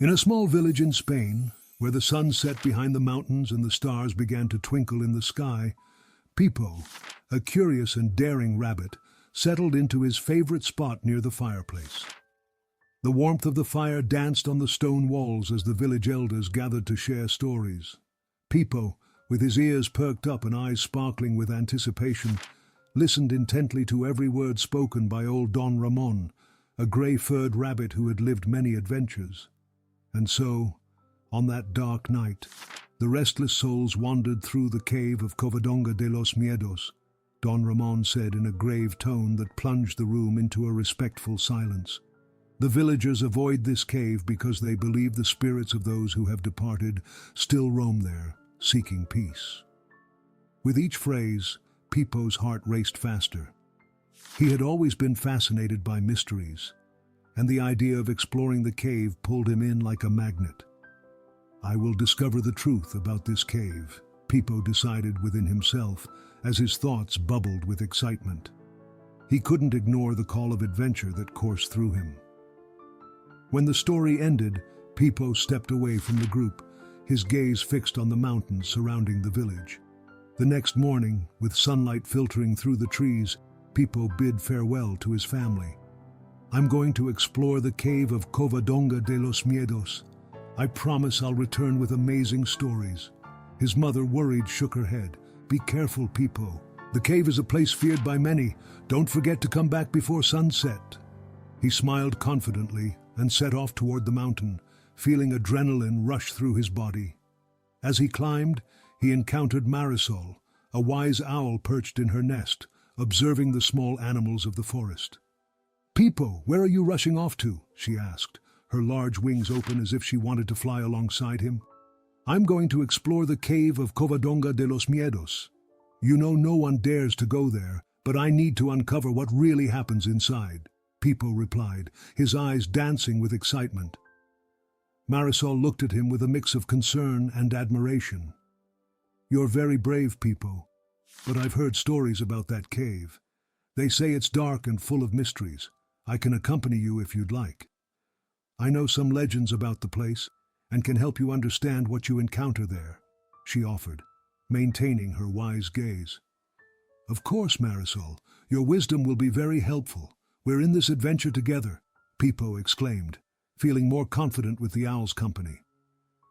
In a small village in Spain, where the sun set behind the mountains and the stars began to twinkle in the sky, Pipo, a curious and daring rabbit, settled into his favorite spot near the fireplace. The warmth of the fire danced on the stone walls as the village elders gathered to share stories. Pipo, with his ears perked up and eyes sparkling with anticipation, listened intently to every word spoken by old Don Ramon, a grey-furred rabbit who had lived many adventures. And so, on that dark night, the restless souls wandered through the cave of Covadonga de los Miedos, Don Ramon said in a grave tone that plunged the room into a respectful silence. The villagers avoid this cave because they believe the spirits of those who have departed still roam there, seeking peace. With each phrase, Pipo's heart raced faster. He had always been fascinated by mysteries, and the idea of exploring the cave pulled him in like a magnet. I will discover the truth about this cave, Pipo decided within himself as his thoughts bubbled with excitement. He couldn't ignore the call of adventure that coursed through him. When the story ended, Pipo stepped away from the group, his gaze fixed on the mountains surrounding the village. The next morning, with sunlight filtering through the trees, Pipo bid farewell to his family. I'm going to explore the cave of Covadonga de los Miedos. I promise I'll return with amazing stories. His mother, worried, shook her head. Be careful, Pipo. The cave is a place feared by many. Don't forget to come back before sunset. He smiled confidently and set off toward the mountain, feeling adrenaline rush through his body. As he climbed, he encountered Marisol, a wise owl perched in her nest, observing the small animals of the forest. Pipo, where are you rushing off to? She asked, her large wings open as if she wanted to fly alongside him. I'm going to explore the cave of Covadonga de los Miedos. You know no one dares to go there, but I need to uncover what really happens inside, Pipo replied, his eyes dancing with excitement. Marisol looked at him with a mix of concern and admiration. You're very brave, Pipo, but I've heard stories about that cave. They say it's dark and full of mysteries. I can accompany you if you'd like. I know some legends about the place and can help you understand what you encounter there, she offered, maintaining her wise gaze. Of course, Marisol, your wisdom will be very helpful. We're in this adventure together, Pipo exclaimed, feeling more confident with the owl's company.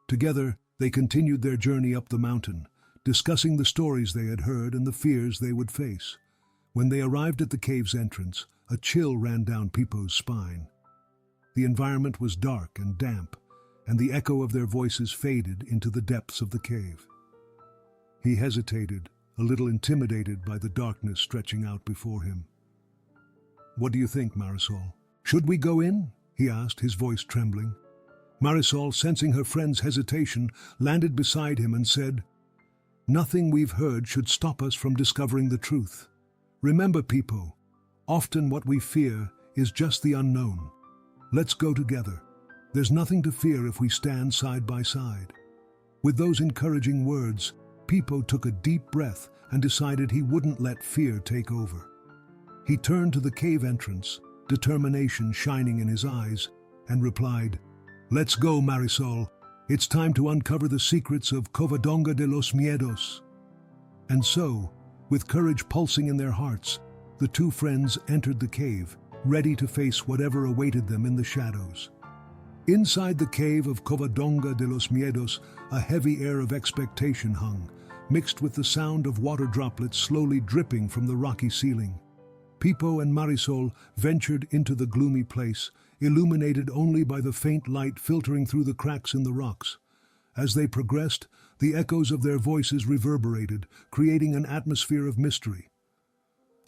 Together, they continued their journey up the mountain, discussing the stories they had heard and the fears they would face. When they arrived at the cave's entrance, a chill ran down Pipo's spine. The environment was dark and damp, and the echo of their voices faded into the depths of the cave. He hesitated, a little intimidated by the darkness stretching out before him. What do you think, Marisol? Should we go in? He asked, his voice trembling. Marisol, sensing her friend's hesitation, landed beside him and said, Nothing we've heard should stop us from discovering the truth. Remember, Pipo, often what we fear is just the unknown. Let's go together. There's nothing to fear if we stand side by side. With those encouraging words, Pipo took a deep breath and decided he wouldn't let fear take over. He turned to the cave entrance, determination shining in his eyes, and replied, Let's go, Marisol. It's time to uncover the secrets of Covadonga de los Miedos. And so, with courage pulsing in their hearts, the two friends entered the cave, ready to face whatever awaited them in the shadows. Inside the cave of Covadonga de los Miedos, a heavy air of expectation hung, mixed with the sound of water droplets slowly dripping from the rocky ceiling. Pipo and Marisol ventured into the gloomy place, illuminated only by the faint light filtering through the cracks in the rocks. As they progressed, the echoes of their voices reverberated, creating an atmosphere of mystery.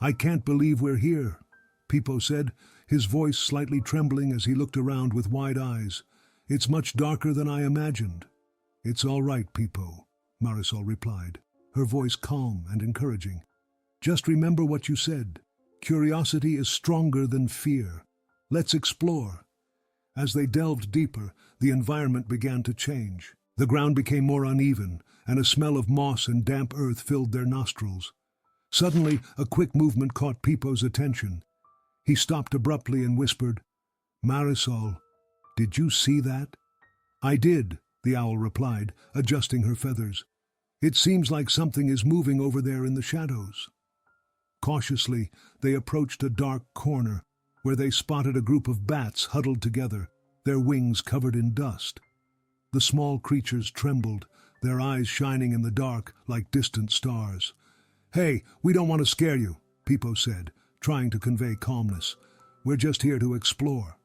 I can't believe we're here, Pipo said, his voice slightly trembling as he looked around with wide eyes. It's much darker than I imagined. It's all right, Pipo, Marisol replied, her voice calm and encouraging. Just remember what you said. Curiosity is stronger than fear. Let's explore. As they delved deeper, the environment began to change. The ground became more uneven, and a smell of moss and damp earth filled their nostrils. Suddenly, a quick movement caught Pipo's attention. He stopped abruptly and whispered, Marisol, did you see that? I did, the owl replied, adjusting her feathers. It seems like something is moving over there in the shadows. Cautiously, they approached a dark corner, where they spotted a group of bats huddled together, their wings covered in dust. The small creatures trembled, their eyes shining in the dark like distant stars. "Hey, we don't want to scare you," Peepo said, trying to convey calmness. "We're just here to explore."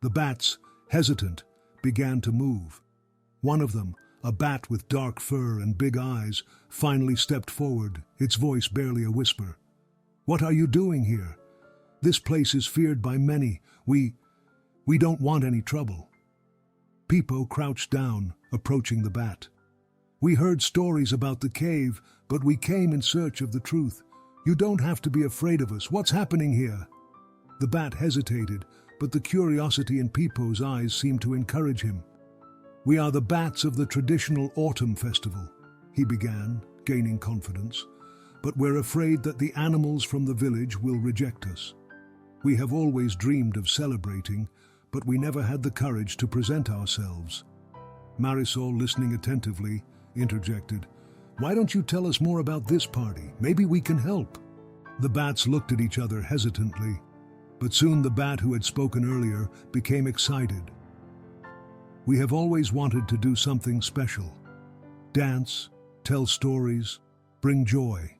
The bats, hesitant, began to move. One of them, a bat with dark fur and big eyes, finally stepped forward, its voice barely a whisper. "What are you doing here? This place is feared by many. We don't want any trouble." Peepo crouched down, approaching the bat. "We heard stories about the cave, but we came in search of the truth. You don't have to be afraid of us. What's happening here?" The bat hesitated, but the curiosity in Peepo's eyes seemed to encourage him. "We are the bats of the traditional autumn festival," he began, gaining confidence. "But we're afraid that the animals from the village will reject us. We have always dreamed of celebrating, but we never had the courage to present ourselves." Marisol, listening attentively, interjected, "Why don't you tell us more about this party? Maybe we can help." The bats looked at each other hesitantly, but soon the bat who had spoken earlier became excited. "We have always wanted to do something special. Dance, tell stories, bring joy.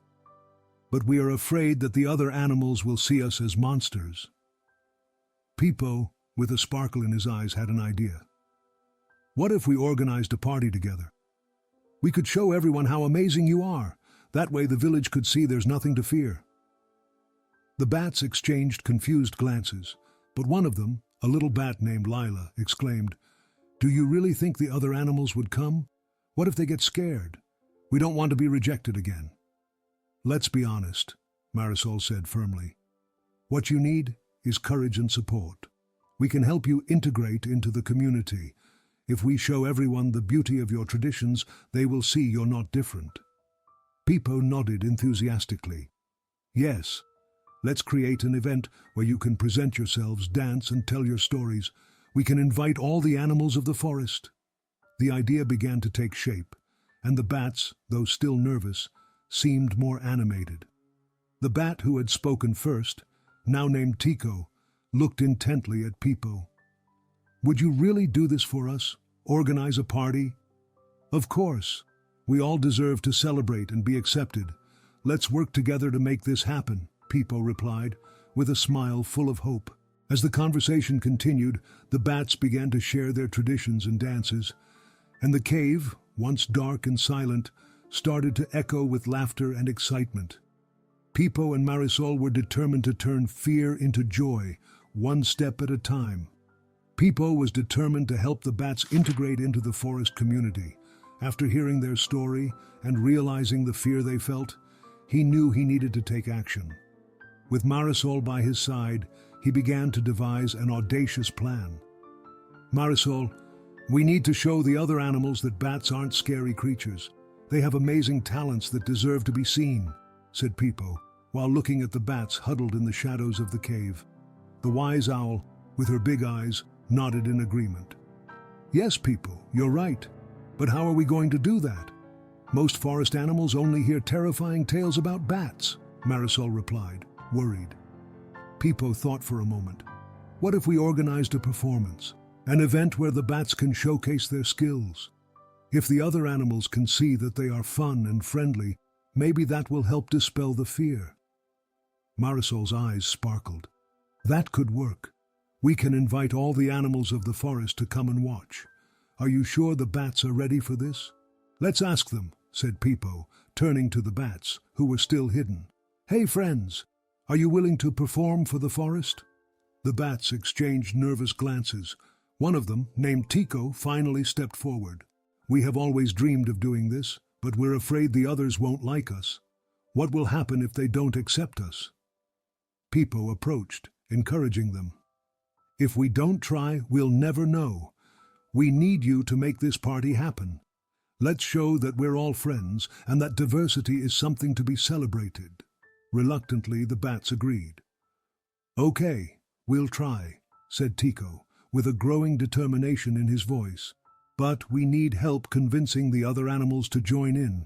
But we are afraid that the other animals will see us as monsters." Peepo, with a sparkle in his eyes, had an idea. "What if we organized a party together? We could show everyone how amazing you are. That way the village could see there's nothing to fear." The bats exchanged confused glances, but one of them, a little bat named Lila, exclaimed, "Do you really think the other animals would come? What if they get scared? We don't want to be rejected again." "Let's be honest," Marisol said firmly. "What you need is courage and support. We can help you integrate into the community. If we show everyone the beauty of your traditions, they will see you're not different." Peepo nodded enthusiastically. "Yes, let's create an event where you can present yourselves, dance, and tell your stories. We can invite all the animals of the forest." The idea began to take shape, and the bats, though still nervous, seemed more animated. The bat who had spoken first, now named Tico, looked intently at Peepo. "Would you really do this for us? Organize a party?" "Of course. We all deserve to celebrate and be accepted. Let's work together to make this happen," Peepo replied, with a smile full of hope. As the conversation continued, the bats began to share their traditions and dances, and the cave, once dark and silent, started to echo with laughter and excitement. Peepo and Marisol were determined to turn fear into joy, one step at a time. Peepo was determined to help the bats integrate into the forest community. After hearing their story and realizing the fear they felt, he knew he needed to take action. With Marisol by his side, he began to devise an audacious plan. "Marisol, we need to show the other animals that bats aren't scary creatures. They have amazing talents that deserve to be seen," said Peepo, while looking at the bats huddled in the shadows of the cave. The wise owl, with her big eyes, nodded in agreement. "Yes, Peepo, you're right. But how are we going to do that? Most forest animals only hear terrifying tales about bats," Marisol replied, worried. Peepo thought for a moment. "What if we organized a performance? An event where the bats can showcase their skills? If the other animals can see that they are fun and friendly, maybe that will help dispel the fear." Marisol's eyes sparkled. "That could work. We can invite all the animals of the forest to come and watch. Are you sure the bats are ready for this?" "Let's ask them," said Peepo, turning to the bats, who were still hidden. "Hey friends, are you willing to perform for the forest?" The bats exchanged nervous glances. One of them, named Tico, finally stepped forward. "We have always dreamed of doing this, but we're afraid the others won't like us. What will happen if they don't accept us?" Peepo approached, encouraging them. "If we don't try, we'll never know. We need you to make this party happen. Let's show that we're all friends and that diversity is something to be celebrated." Reluctantly, the bats agreed. "Okay, we'll try," said Tico, with a growing determination in his voice. But we need help convincing the other animals to join in.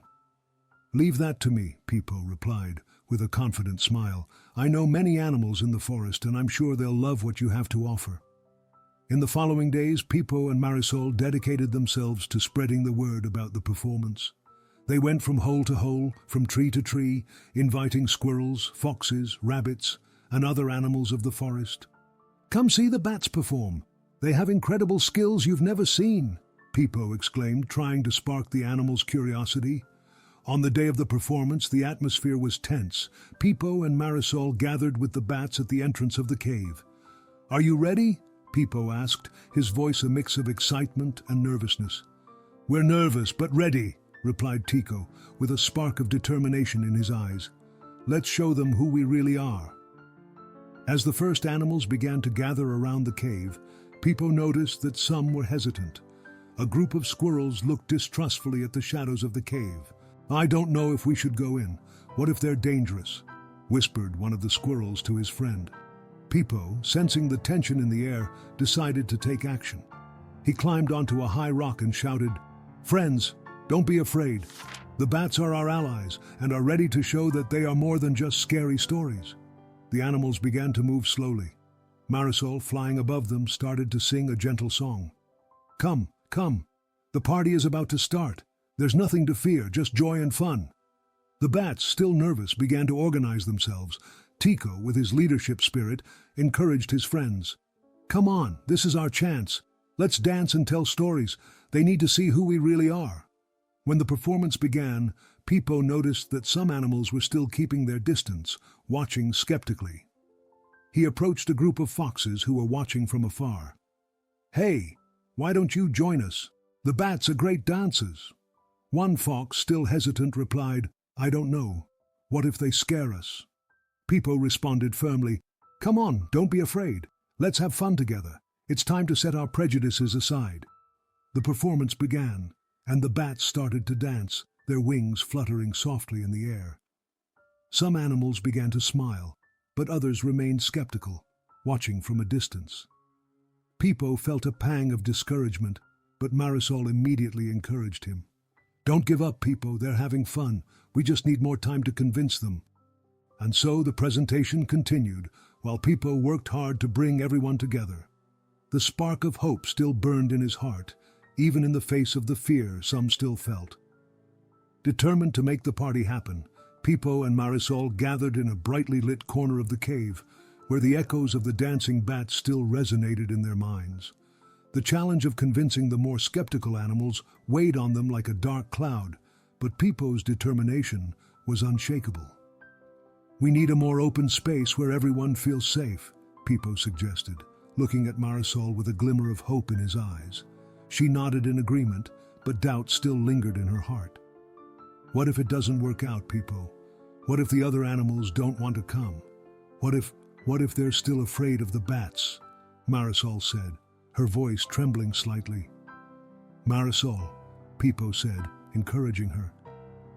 Leave that to me, Pipo replied, with a confident smile. I know many animals in the forest, and I'm sure they'll love what you have to offer. In the following days, Pipo and Marisol dedicated themselves to spreading the word about the performance. They went from hole to hole, from tree to tree, inviting squirrels, foxes, rabbits, and other animals of the forest. Come see the bats perform. They have incredible skills you've never seen, Pipo exclaimed, trying to spark the animals' curiosity. On the day of the performance, the atmosphere was tense. Pipo and Marisol gathered with the bats at the entrance of the cave. Are you ready? Pipo asked, his voice a mix of excitement and nervousness. We're nervous, but ready, replied Tico, with a spark of determination in his eyes. Let's show them who we really are. As the first animals began to gather around the cave, Pipo noticed that some were hesitant. A group of squirrels looked distrustfully at the shadows of the cave. I don't know if we should go in. What if they're dangerous? Whispered one of the squirrels to his friend. Pipo, sensing the tension in the air, decided to take action. He climbed onto a high rock and shouted, Friends, don't be afraid. The bats are our allies and are ready to show that they are more than just scary stories. The animals began to move slowly. Marisol, flying above them, started to sing a gentle song. Come, come. The party is about to start. There's nothing to fear, just joy and fun. The bats, still nervous, began to organize themselves. Tico, with his leadership spirit, encouraged his friends. Come on, this is our chance. Let's dance and tell stories. They need to see who we really are. When the performance began, Pipo noticed that some animals were still keeping their distance, watching skeptically. He approached a group of foxes who were watching from afar. Hey, why don't you join us? The bats are great dancers. One fox, still hesitant, replied, I don't know. What if they scare us? Pipo responded firmly, Come on, don't be afraid. Let's have fun together. It's time to set our prejudices aside. The performance began, and the bats started to dance, their wings fluttering softly in the air. Some animals began to smile, but others remained skeptical, watching from a distance. Pipo felt a pang of discouragement, but Marisol immediately encouraged him. Don't give up, Pipo, they're having fun. We just need more time to convince them. And so the presentation continued, while Pipo worked hard to bring everyone together. The spark of hope still burned in his heart, even in the face of the fear some still felt. Determined to make the party happen, Pipo and Marisol gathered in a brightly lit corner of the cave, where the echoes of the dancing bats still resonated in their minds. The challenge of convincing the more skeptical animals weighed on them like a dark cloud, but Pipo's determination was unshakable. We need a more open space where everyone feels safe, Pipo suggested, looking at Marisol with a glimmer of hope in his eyes. She nodded in agreement, but doubt still lingered in her heart. What if it doesn't work out, Pipo? What if the other animals don't want to come? What if they're still afraid of the bats? Marisol said, her voice trembling slightly. Marisol, Pipo said, encouraging her.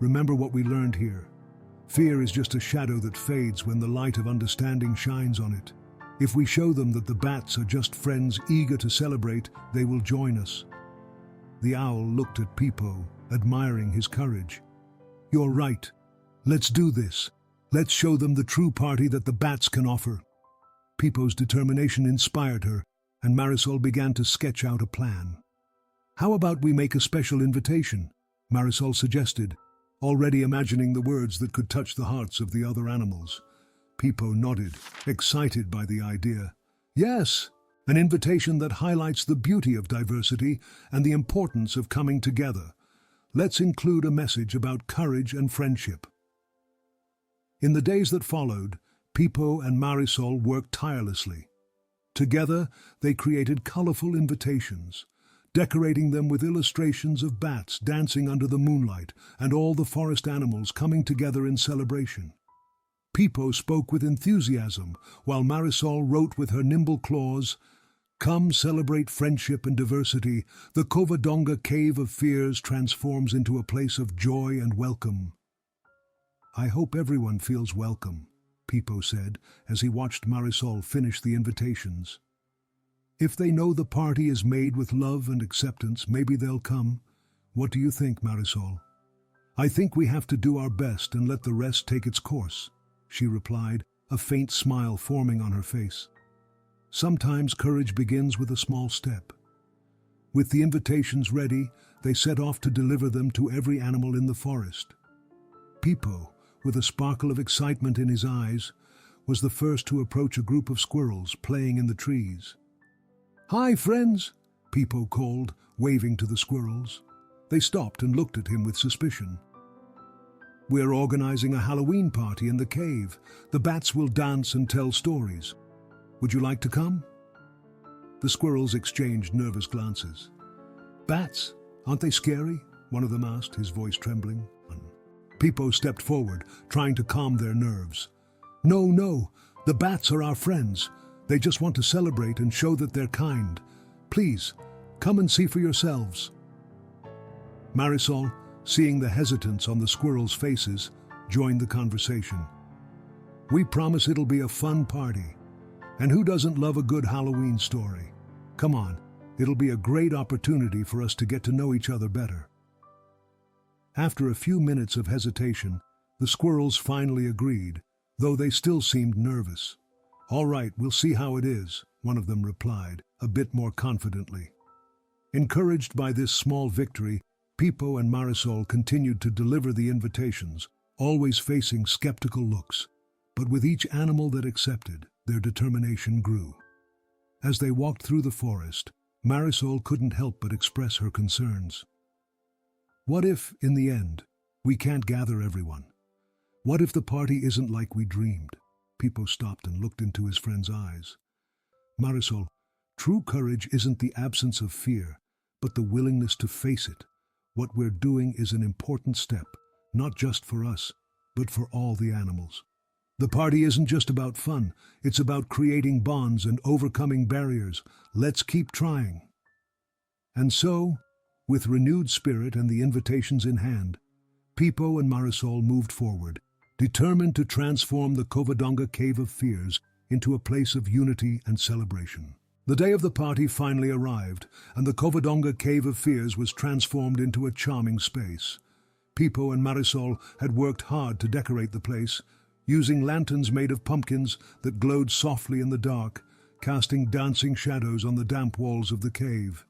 Remember what we learned here. Fear is just a shadow that fades when the light of understanding shines on it. If we show them that the bats are just friends eager to celebrate, they will join us. The owl looked at Pipo, admiring his courage. You're right. Let's do this. Let's show them the true party that the bats can offer. Pipo's determination inspired her, and Marisol began to sketch out a plan. How about we make a special invitation? Marisol suggested, already imagining the words that could touch the hearts of the other animals. Pipo nodded, excited by the idea. Yes, an invitation that highlights the beauty of diversity and the importance of coming together. Let's include a message about courage and friendship. In the days that followed, Pipo and Marisol worked tirelessly. Together, they created colorful invitations, decorating them with illustrations of bats dancing under the moonlight and all the forest animals coming together in celebration. Pipo spoke with enthusiasm, while Marisol wrote with her nimble claws, Come celebrate friendship and diversity. The Covadonga Cave of Fears transforms into a place of joy and welcome. I hope everyone feels welcome, Pipo said as he watched Marisol finish the invitations. If they know the party is made with love and acceptance, maybe they'll come. What do you think, Marisol? I think we have to do our best and let the rest take its course, she replied, a faint smile forming on her face. Sometimes courage begins with a small step. With the invitations ready, they set off to deliver them to every animal in the forest. Pipo, with a sparkle of excitement in his eyes, was the first to approach a group of squirrels playing in the trees. "Hi, friends," Pipo called, waving to the squirrels. They stopped and looked at him with suspicion. "We're organizing a Halloween party in the cave. The bats will dance and tell stories. Would you like to come?" The squirrels exchanged nervous glances. "Bats? Aren't they scary?" one of them asked, his voice trembling. Pipo stepped forward, trying to calm their nerves. No, the bats are our friends. They just want to celebrate and show that they're kind. Please, come and see for yourselves." Marisol, seeing the hesitance on the squirrels' faces, joined the conversation. "We promise it'll be a fun party. And who doesn't love a good Halloween story? Come on, it'll be a great opportunity for us to get to know each other better." After a few minutes of hesitation, the squirrels finally agreed, though they still seemed nervous. "All right, we'll see how it is," one of them replied, a bit more confidently. Encouraged by this small victory, Pipo and Marisol continued to deliver the invitations, always facing skeptical looks. But with each animal that accepted, their determination grew. As they walked through the forest, Marisol couldn't help but express her concerns. What if, in the end, we can't gather everyone? What if the party isn't like we dreamed? Pipo stopped and looked into his friend's eyes. "Marisol, true courage isn't the absence of fear, but the willingness to face it. What we're doing is an important step, not just for us, but for all the animals. The party isn't just about fun, it's about creating bonds and overcoming barriers. Let's keep trying." And so, with renewed spirit and the invitations in hand, Pipo and Marisol moved forward, determined to transform the Covadonga Cave of Fears into a place of unity and celebration. The day of the party finally arrived, and the Covadonga Cave of Fears was transformed into a charming space. Pipo and Marisol had worked hard to decorate the place, using lanterns made of pumpkins that glowed softly in the dark, casting dancing shadows on the damp walls of the cave.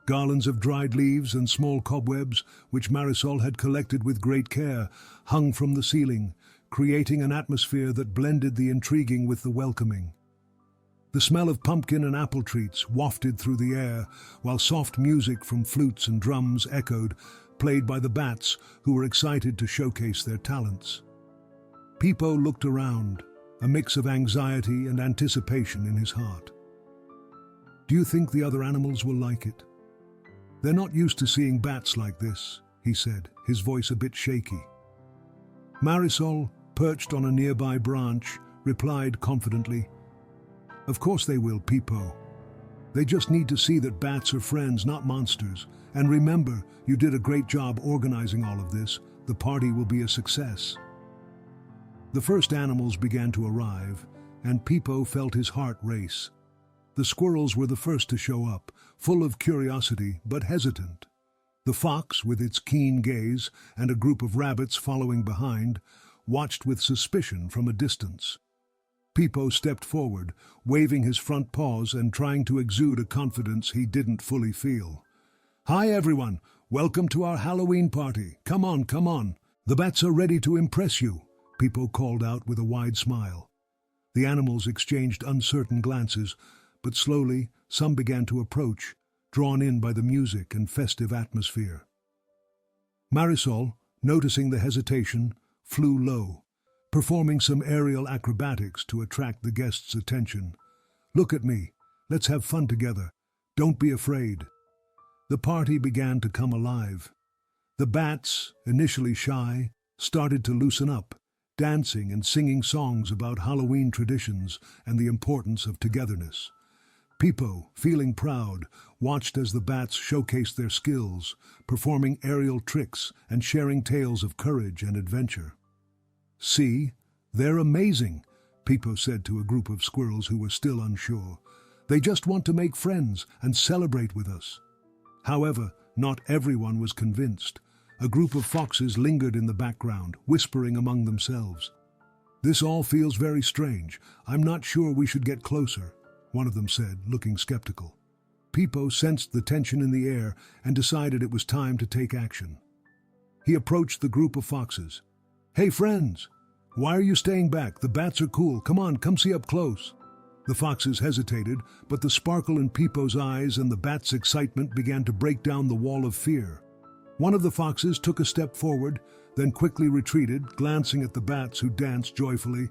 Garlands of dried leaves and small cobwebs, which Marisol had collected with great care, hung from the ceiling, creating an atmosphere that blended the intriguing with the welcoming. The smell of pumpkin and apple treats wafted through the air, while soft music from flutes and drums echoed, played by the bats, who were excited to showcase their talents. Pipo looked around, a mix of anxiety and anticipation in his heart. "Do you think the other animals will like it? They're not used to seeing bats like this," he said, his voice a bit shaky. Marisol, perched on a nearby branch, replied confidently, "Of course they will, Pipo. They just need to see that bats are friends, not monsters. And remember, you did a great job organizing all of this. The party will be a success." The first animals began to arrive, and Pipo felt his heart race. The squirrels were the first to show up, full of curiosity but hesitant. The fox, with its keen gaze, and a group of rabbits following behind, watched with suspicion from a distance. Pipo stepped forward, waving his front paws and trying to exude a confidence he didn't fully feel. "Hi, everyone. Welcome to our Halloween party. Come on, come on. The bats are ready to impress you," Pipo called out with a wide smile. The animals exchanged uncertain glances, but slowly some began to approach, drawn in by the music and festive atmosphere. Marisol, noticing the hesitation, flew low, performing some aerial acrobatics to attract the guests' attention. "Look at me. Let's have fun together. Don't be afraid." The party began to come alive. The bats, initially shy, started to loosen up, dancing and singing songs about Halloween traditions and the importance of togetherness. Pipo, feeling proud, watched as the bats showcased their skills, performing aerial tricks and sharing tales of courage and adventure. "See, they're amazing," Pipo said to a group of squirrels who were still unsure. They just want to make friends and celebrate with us." However, not everyone was convinced. A group of foxes lingered in the background, whispering among themselves. "This all feels very strange. I'm not sure we should get closer," one of them said, looking skeptical. Peepo sensed the tension in the air and decided it was time to take action. He approached the group of foxes. "Hey friends, why are you staying back? The bats are cool. Come on, come see up close." The foxes hesitated, but the sparkle in Peepo's eyes and the bat's excitement began to break down the wall of fear. One of the foxes took a step forward, then quickly retreated, glancing at the bats who danced joyfully.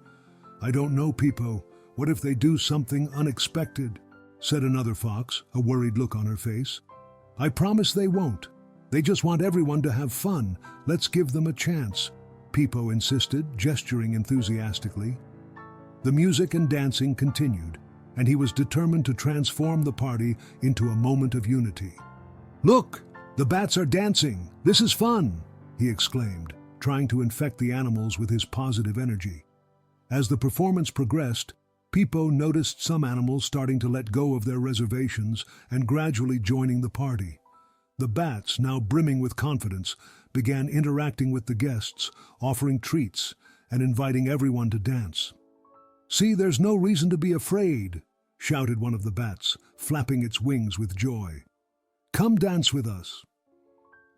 "I don't know, Peepo. What if they do something unexpected?" said another fox, a worried look on her face. "I promise they won't. They just want everyone to have fun. Let's give them a chance," Peepo insisted, gesturing enthusiastically. The music and dancing continued, and he was determined to transform the party into a moment of unity. "Look! The bats are dancing! This is fun!" he exclaimed, trying to infect the animals with his positive energy. As the performance progressed, Peepo noticed some animals starting to let go of their reservations and gradually joining the party. The bats, now brimming with confidence, began interacting with the guests, offering treats and inviting everyone to dance. "See, there's no reason to be afraid," shouted one of the bats, flapping its wings with joy. "Come dance with us."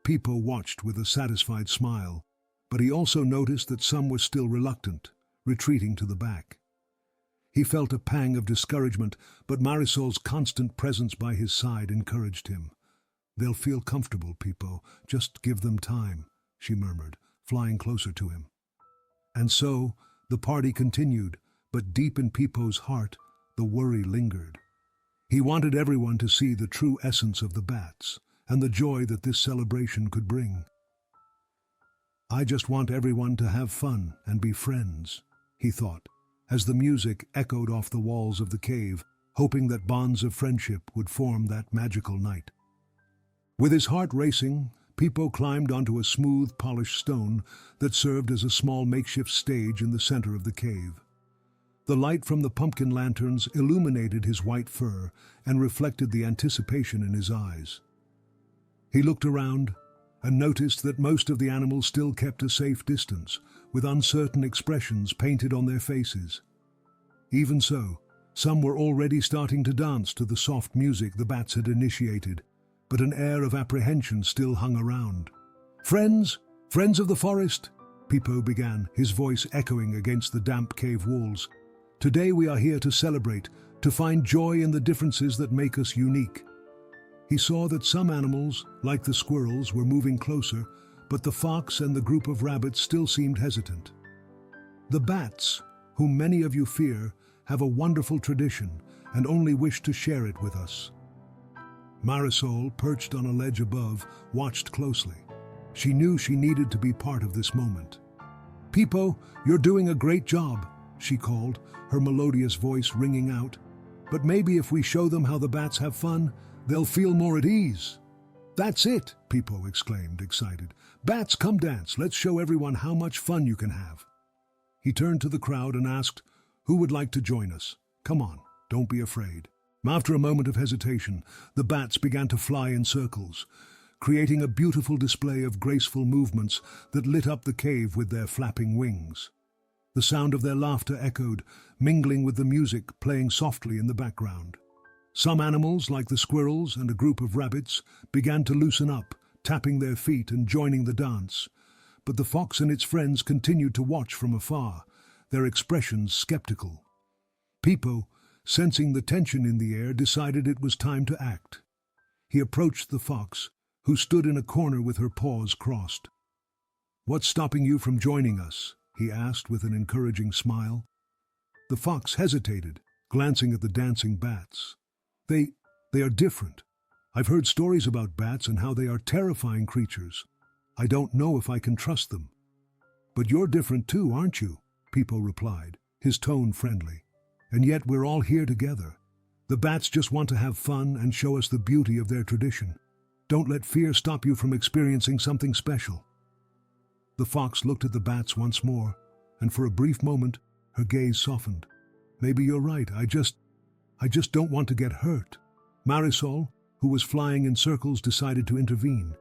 Peepo watched with a satisfied smile, but he also noticed that some were still reluctant, retreating to the back. He felt a pang of discouragement, but Marisol's constant presence by his side encouraged him. "They'll feel comfortable, Peepo. Just give them time," she murmured, flying closer to him. And so, the party continued, but deep in Peepo's heart, the worry lingered. He wanted everyone to see the true essence of the bats and the joy that this celebration could bring. "I just want everyone to have fun and be friends," he thought, as the music echoed off the walls of the cave, hoping that bonds of friendship would form that magical night. With his heart racing, Peepo climbed onto a smooth, polished stone that served as a small makeshift stage in the center of the cave. The light from the pumpkin lanterns illuminated his white fur and reflected the anticipation in his eyes. He looked around and noticed that most of the animals still kept a safe distance, with uncertain expressions painted on their faces. Even so, some were already starting to dance to the soft music the bats had initiated, but an air of apprehension still hung around. "Friends, friends of the forest," Peepo began, his voice echoing against the damp cave walls. "Today we are here to celebrate, to find joy in the differences that make us unique." He saw that some animals, like the squirrels, were moving closer, but the fox and the group of rabbits still seemed hesitant. "The bats, whom many of you fear, have a wonderful tradition and only wish to share it with us." Marisol, perched on a ledge above, watched closely. She knew she needed to be part of this moment. "Peepo, you're doing a great job," she called, her melodious voice ringing out. "But maybe if we show them how the bats have fun, they'll feel more at ease." "That's it," Peepo exclaimed, excited. "Bats, come dance. Let's show everyone how much fun you can have." He turned to the crowd and asked, "Who would like to join us? Come on, don't be afraid." After a moment of hesitation, the bats began to fly in circles, creating a beautiful display of graceful movements that lit up the cave with their flapping wings. The sound of their laughter echoed, mingling with the music playing softly in the background. Some animals, like the squirrels and a group of rabbits, began to loosen up, tapping their feet and joining the dance. But the fox and its friends continued to watch from afar, their expressions skeptical. Peepo, sensing the tension in the air, decided it was time to act. He approached the fox, who stood in a corner with her paws crossed. "What's stopping you from joining us?" he asked with an encouraging smile. The fox hesitated, glancing at the dancing bats. They are different. I've heard stories about bats and how they are terrifying creatures. I don't know if I can trust them." "But you're different too, aren't you?" Peepo replied, his tone friendly. "And yet we're all here together. The bats just want to have fun and show us the beauty of their tradition. Don't let fear stop you from experiencing something special." The fox looked at the bats once more, and for a brief moment, her gaze softened. "Maybe you're right. I just don't want to get hurt. Marisol, who was flying in circles, decided to intervene.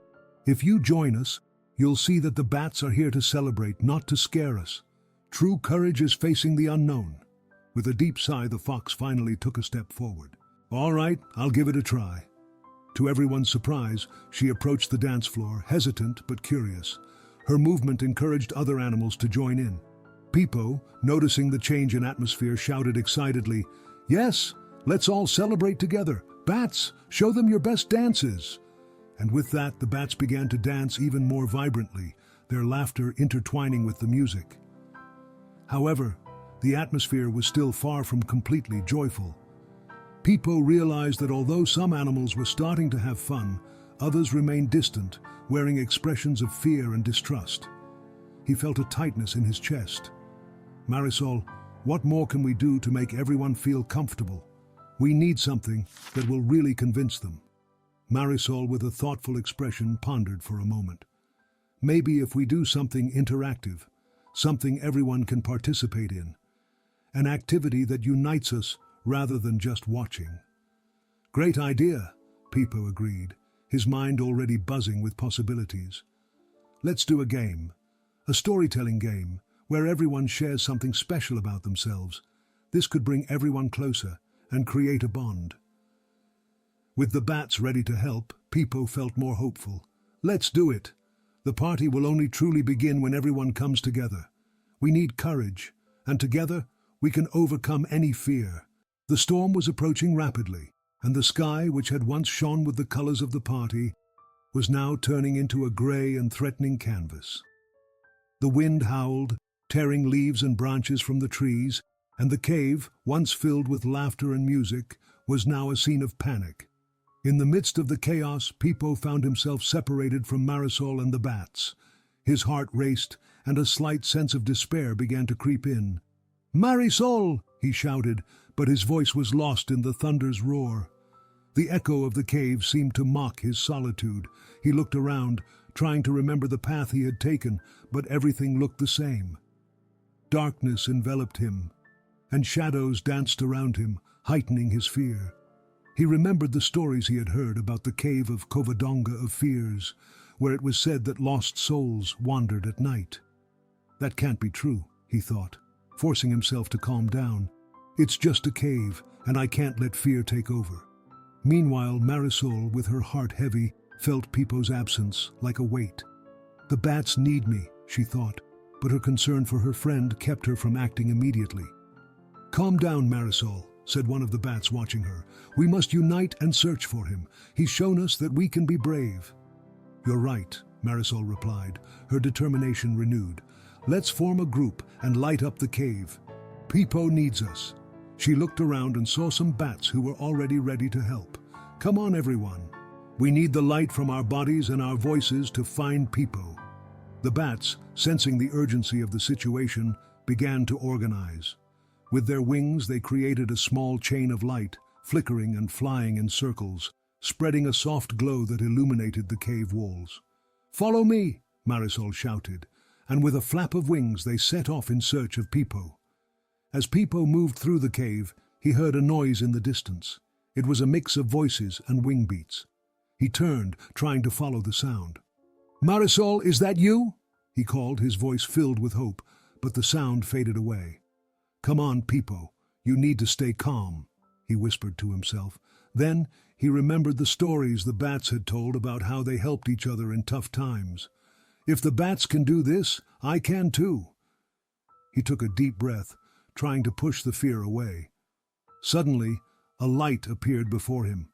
If you join us, you'll see that the bats are here to celebrate, not to scare us. True courage is facing the unknown. With a deep sigh, the fox finally took a step forward. All right, I'll give it a try. To everyone's surprise, she approached the dance floor, hesitant but curious. Her movement encouraged other animals to join in. Peepo, noticing the change in atmosphere, shouted excitedly, "Yes, let's all celebrate together. Bats, show them your best dances." And with that, the bats began to dance even more vibrantly, their laughter intertwining with the music. However, the atmosphere was still far from completely joyful. Peepo realized that although some animals were starting to have fun, others remained distant, wearing expressions of fear and distrust. He felt a tightness in his chest. Marisol, what more can we do to make everyone feel comfortable? We need something that will really convince them. Marisol, with a thoughtful expression, pondered for a moment. Maybe if we do something interactive, something everyone can participate in, an activity that unites us rather than just watching. Great idea, Peepo agreed, his mind already buzzing with possibilities. Let's do a game, a storytelling game, where everyone shares something special about themselves. This could bring everyone closer and create a bond. With the bats ready to help, Peepo felt more hopeful. Let's do it. The party will only truly begin when everyone comes together. We need courage, and together we can overcome any fear. The storm was approaching rapidly, and the sky, which had once shone with the colors of the party, was now turning into a gray and threatening canvas. The wind howled, tearing leaves and branches from the trees, and the cave, once filled with laughter and music, was now a scene of panic. In the midst of the chaos, Peepo found himself separated from Marisol and the bats. His heart raced, and a slight sense of despair began to creep in. "Marisol!" he shouted, but his voice was lost in the thunder's roar. The echo of the cave seemed to mock his solitude. He looked around, trying to remember the path he had taken, but everything looked the same. Darkness enveloped him, and shadows danced around him, heightening his fear. He remembered the stories he had heard about the cave of Covadonga of Fears, where it was said that lost souls wandered at night. That can't be true, he thought, forcing himself to calm down. It's just a cave, and I can't let fear take over. Meanwhile, Marisol, with her heart heavy, felt Peepo's absence like a weight. The bats need me, she thought, but her concern for her friend kept her from acting immediately. Calm down, Marisol, said one of the bats watching her. We must unite and search for him. He's shown us that we can be brave. You're right, Marisol replied, her determination renewed. Let's form a group and light up the cave. Peepo needs us. She looked around and saw some bats who were already ready to help. Come on, everyone. We need the light from our bodies and our voices to find Peepo. The bats, sensing the urgency of the situation, began to organize. With their wings, they created a small chain of light, flickering and flying in circles, spreading a soft glow that illuminated the cave walls. Follow me, Marisol shouted, and with a flap of wings they set off in search of Peepo. As Peepo moved through the cave, he heard a noise in the distance. It was a mix of voices and wing beats. He turned, trying to follow the sound. Marisol, is that you? He called, his voice filled with hope, but the sound faded away. Come on, Peepo, you need to stay calm, he whispered to himself. Then he remembered the stories the bats had told about how they helped each other in tough times. If the bats can do this, I can too. He took a deep breath, trying to push the fear away. Suddenly, a light appeared before him.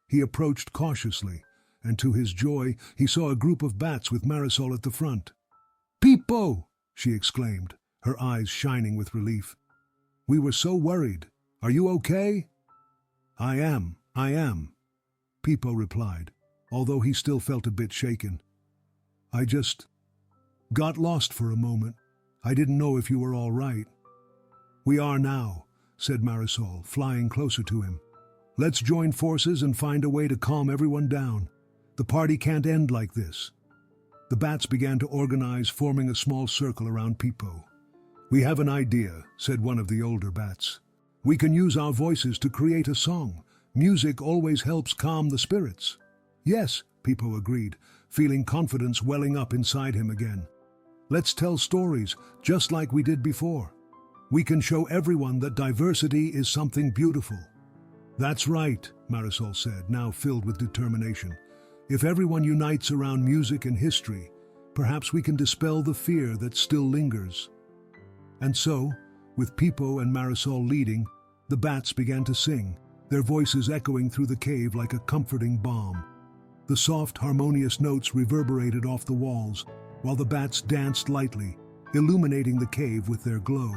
He approached cautiously, and to his joy, he saw a group of bats with Marisol at the front. Peepo! She exclaimed, her eyes shining with relief. We were so worried. Are you okay? I am, Peepo replied, although he still felt a bit shaken. I just got lost for a moment. I didn't know if you were all right. We are now, said Marisol, flying closer to him. Let's join forces and find a way to calm everyone down. The party can't end like this. The bats began to organize, forming a small circle around Peepo. We have an idea, said one of the older bats. We can use our voices to create a song. Music always helps calm the spirits. Yes, Peepo agreed, feeling confidence welling up inside him again. Let's tell stories, just like we did before. We can show everyone that diversity is something beautiful. That's right, Marisol said, now filled with determination. If everyone unites around music and history, perhaps we can dispel the fear that still lingers. And so, with Peepo and Marisol leading, the bats began to sing, their voices echoing through the cave like a comforting balm. The soft, harmonious notes reverberated off the walls, while the bats danced lightly, illuminating the cave with their glow.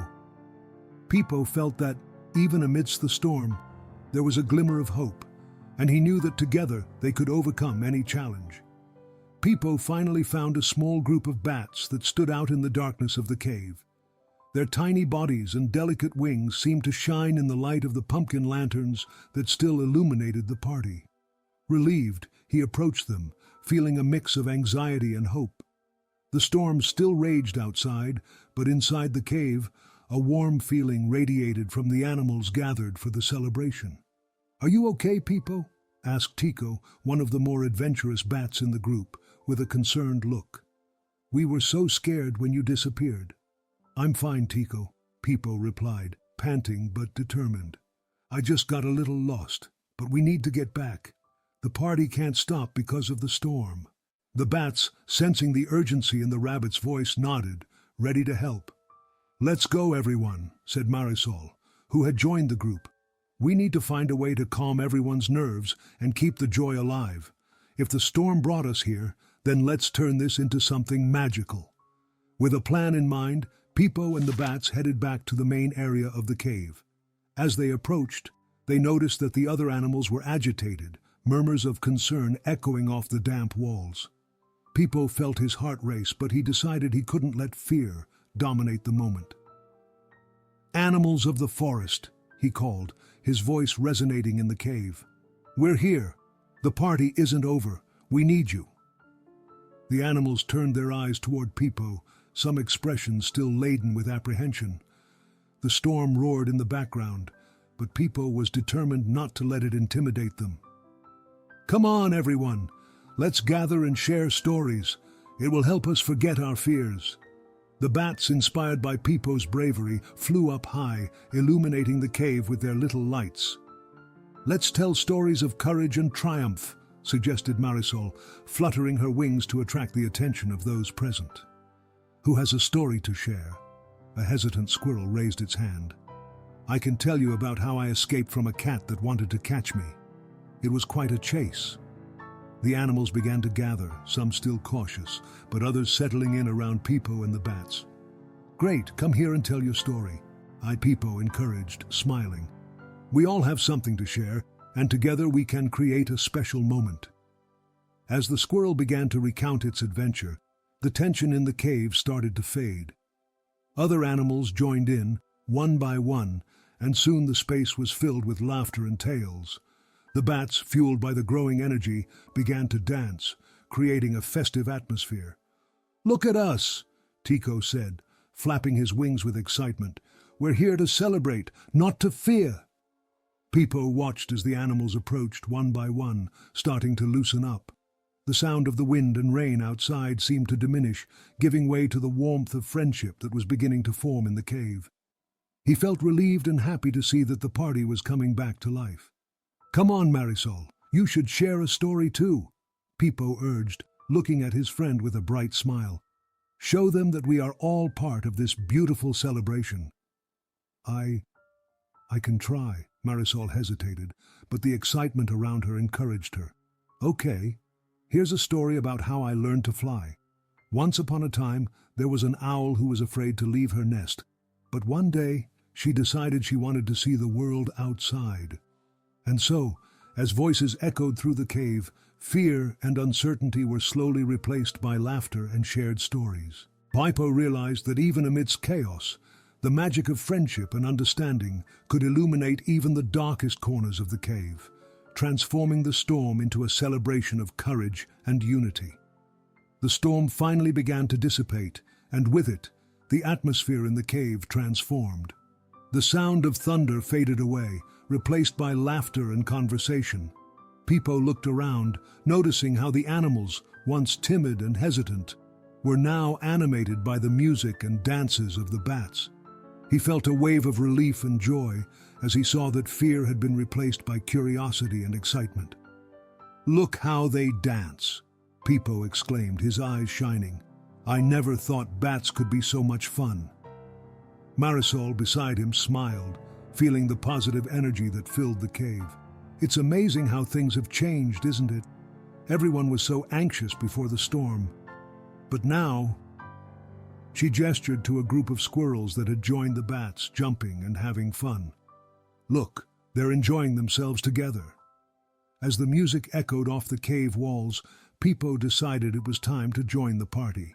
Peepo felt that, even amidst the storm, there was a glimmer of hope, and he knew that together they could overcome any challenge. Peepo finally found a small group of bats that stood out in the darkness of the cave. Their tiny bodies and delicate wings seemed to shine in the light of the pumpkin lanterns that still illuminated the party. Relieved, he approached them, feeling a mix of anxiety and hope. The storm still raged outside, but inside the cave, a warm feeling radiated from the animals gathered for the celebration. "Are you okay, Peepo?" asked Tico, one of the more adventurous bats in the group, with a concerned look. "We were so scared when you disappeared." "I'm fine, Tico," Peepo replied, panting but determined. "I just got a little lost, but we need to get back. The party can't stop because of the storm." The bats, sensing the urgency in the rabbit's voice, nodded, ready to help. "Let's go, everyone," said Marisol, who had joined the group. "We need to find a way to calm everyone's nerves and keep the joy alive. If the storm brought us here, then let's turn this into something magical." With a plan in mind, Peepo and the bats headed back to the main area of the cave. As they approached, they noticed that the other animals were agitated, murmurs of concern echoing off the damp walls. Peepo felt his heart race, but he decided he couldn't let fear dominate the moment. "Animals of the forest," he called, his voice resonating in the cave. "We're here. The party isn't over. We need you." The animals turned their eyes toward Peepo, some expressions still laden with apprehension. The storm roared in the background, but Peepo was determined not to let it intimidate them. "Come on, everyone. Let's gather and share stories. It will help us forget our fears." The bats, inspired by Peepo's bravery, flew up high, illuminating the cave with their little lights. "Let's tell stories of courage and triumph," suggested Marisol, fluttering her wings to attract the attention of those present. "Who has a story to share?" A hesitant squirrel raised its hand. "I can tell you about how I escaped from a cat that wanted to catch me. It was quite a chase." The animals began to gather, some still cautious, but others settling in around Peepo and the bats. "Great, come here and tell your story," Peepo encouraged, smiling. "We all have something to share, and together we can create a special moment." As the squirrel began to recount its adventure, the tension in the cave started to fade. Other animals joined in, one by one, and soon the space was filled with laughter and tales. The bats, fueled by the growing energy, began to dance, creating a festive atmosphere. "Look at us," Tico said, flapping his wings with excitement. "We're here to celebrate, not to fear." Peepo watched as the animals approached one by one, starting to loosen up. The sound of the wind and rain outside seemed to diminish, giving way to the warmth of friendship that was beginning to form in the cave. He felt relieved and happy to see that the party was coming back to life. "Come on, Marisol, you should share a story too," Peepo urged, looking at his friend with a bright smile. "Show them that we are all part of this beautiful celebration." I can try," Marisol hesitated, but the excitement around her encouraged her. "Okay, here's a story about how I learned to fly. Once upon a time, there was an owl who was afraid to leave her nest, but one day she decided she wanted to see the world outside. And so, as voices echoed through the cave, fear and uncertainty were slowly replaced by laughter and shared stories. Peepo realized that even amidst chaos, the magic of friendship and understanding could illuminate even the darkest corners of the cave, transforming the storm into a celebration of courage and unity. The storm finally began to dissipate, and with it, the atmosphere in the cave transformed. The sound of thunder faded away, replaced by laughter and conversation. Pipo looked around, noticing how the animals, once timid and hesitant, were now animated by the music and dances of the bats. He felt a wave of relief and joy as he saw that fear had been replaced by curiosity and excitement. "Look how they dance!" Pipo exclaimed, his eyes shining. "I never thought bats could be so much fun." Marisol beside him smiled, feeling the positive energy that filled the cave. "It's amazing how things have changed, isn't it? Everyone was so anxious before the storm. But now—" She gestured to a group of squirrels that had joined the bats, jumping and having fun. "Look, they're enjoying themselves together." As the music echoed off the cave walls, Pipo decided it was time to join the party.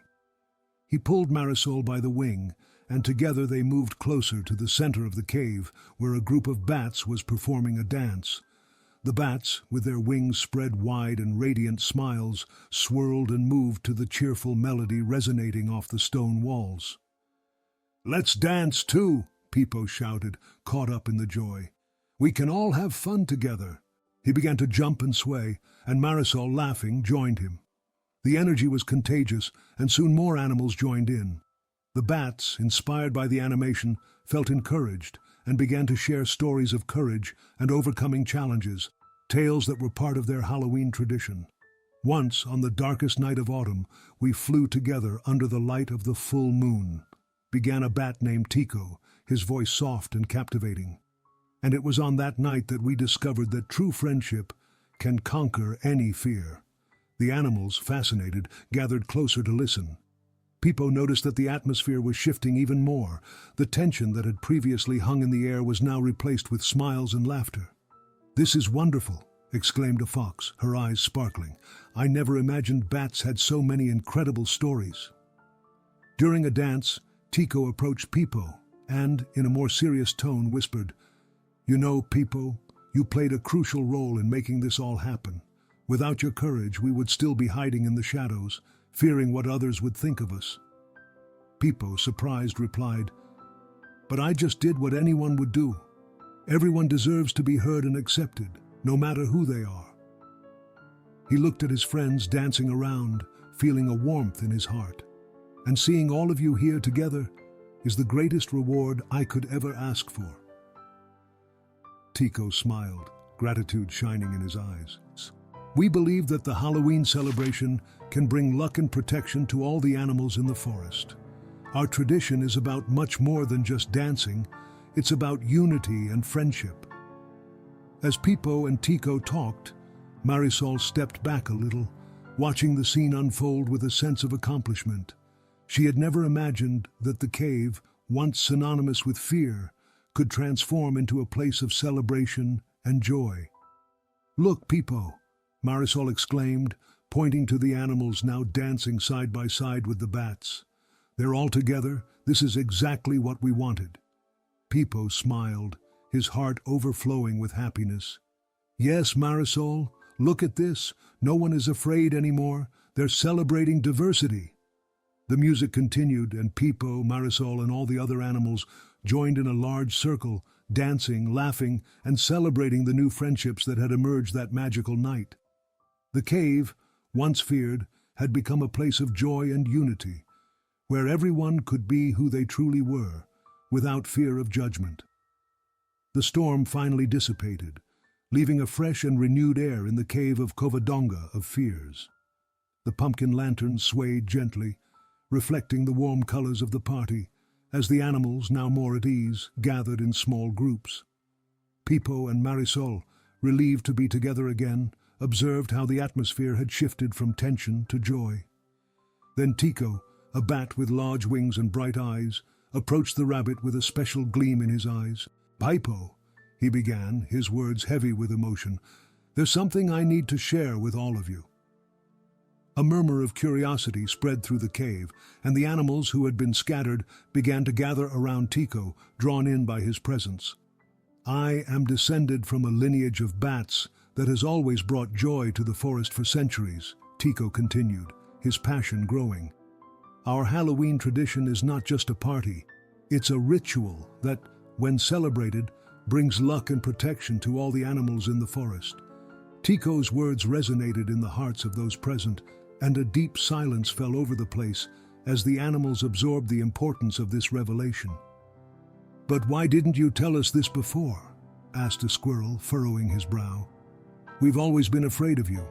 He pulled Marisol by the wing, and together they moved closer to the center of the cave, where a group of bats was performing a dance. The bats, with their wings spread wide and radiant smiles, swirled and moved to the cheerful melody resonating off the stone walls. "Let's dance too!" Pipo shouted, caught up in the joy. "We can all have fun together." He began to jump and sway, and Marisol, laughing, joined him. The energy was contagious, and soon more animals joined in. The bats, inspired by the animation, felt encouraged and began to share stories of courage and overcoming challenges, tales that were part of their Halloween tradition. "Once, on the darkest night of autumn, we flew together under the light of the full moon," began a bat named Tico, his voice soft and captivating. "And it was on that night that we discovered that true friendship can conquer any fear." The animals, fascinated, gathered closer to listen. Pipo noticed that the atmosphere was shifting even more. The tension that had previously hung in the air was now replaced with smiles and laughter. "This is wonderful," exclaimed a fox, her eyes sparkling. "I never imagined bats had so many incredible stories." During a dance, Tico approached Pipo and, in a more serious tone, whispered, "You know, Pipo, you played a crucial role in making this all happen. Without your courage, we would still be hiding in the shadows, fearing what others would think of us." Pipo, surprised, replied, "But I just did what anyone would do. Everyone deserves to be heard and accepted, no matter who they are." He looked at his friends dancing around, feeling a warmth in his heart. "And seeing all of you here together is the greatest reward I could ever ask for." Tico smiled, gratitude shining in his eyes. "We believe that the Halloween celebration can bring luck and protection to all the animals in the forest. Our tradition is about much more than just dancing. It's about unity and friendship." As Pipo and Tico talked, Marisol stepped back a little, watching the scene unfold with a sense of accomplishment. She had never imagined that the cave, once synonymous with fear, could transform into a place of celebration and joy. "Look, Pipo," Marisol exclaimed, pointing to the animals now dancing side by side with the bats. "They're all together. This is exactly what we wanted." Pipo smiled, his heart overflowing with happiness. "Yes, Marisol, look at this. No one is afraid anymore. They're celebrating diversity." The music continued, and Pipo, Marisol, and all the other animals joined in a large circle, dancing, laughing, and celebrating the new friendships that had emerged that magical night. The cave, once feared, had become a place of joy and unity, where everyone could be who they truly were, without fear of judgment. The storm finally dissipated, leaving a fresh and renewed air in the cave of Covadonga of Fears. The pumpkin lanterns swayed gently, reflecting the warm colors of the party, as the animals, now more at ease, gathered in small groups. Pipo and Marisol, relieved to be together again, observed how the atmosphere had shifted from tension to joy. Then Tico, a bat with large wings and bright eyes, approached the rabbit with a special gleam in his eyes. "Pipo," he began, his words heavy with emotion, "there's something I need to share with all of you." A murmur of curiosity spread through the cave, and the animals who had been scattered began to gather around Tico, drawn in by his presence. "I am descended from a lineage of bats that has always brought joy to the forest for centuries," Tico continued, his passion growing. "Our Halloween tradition is not just a party, it's a ritual that, when celebrated, brings luck and protection to all the animals in the forest. Tico's words resonated in the hearts of those present, and a deep silence fell over the place as the animals absorbed the importance of this revelation. "But why didn't you tell us this before?" asked a squirrel, furrowing his brow. "We've always been afraid of you."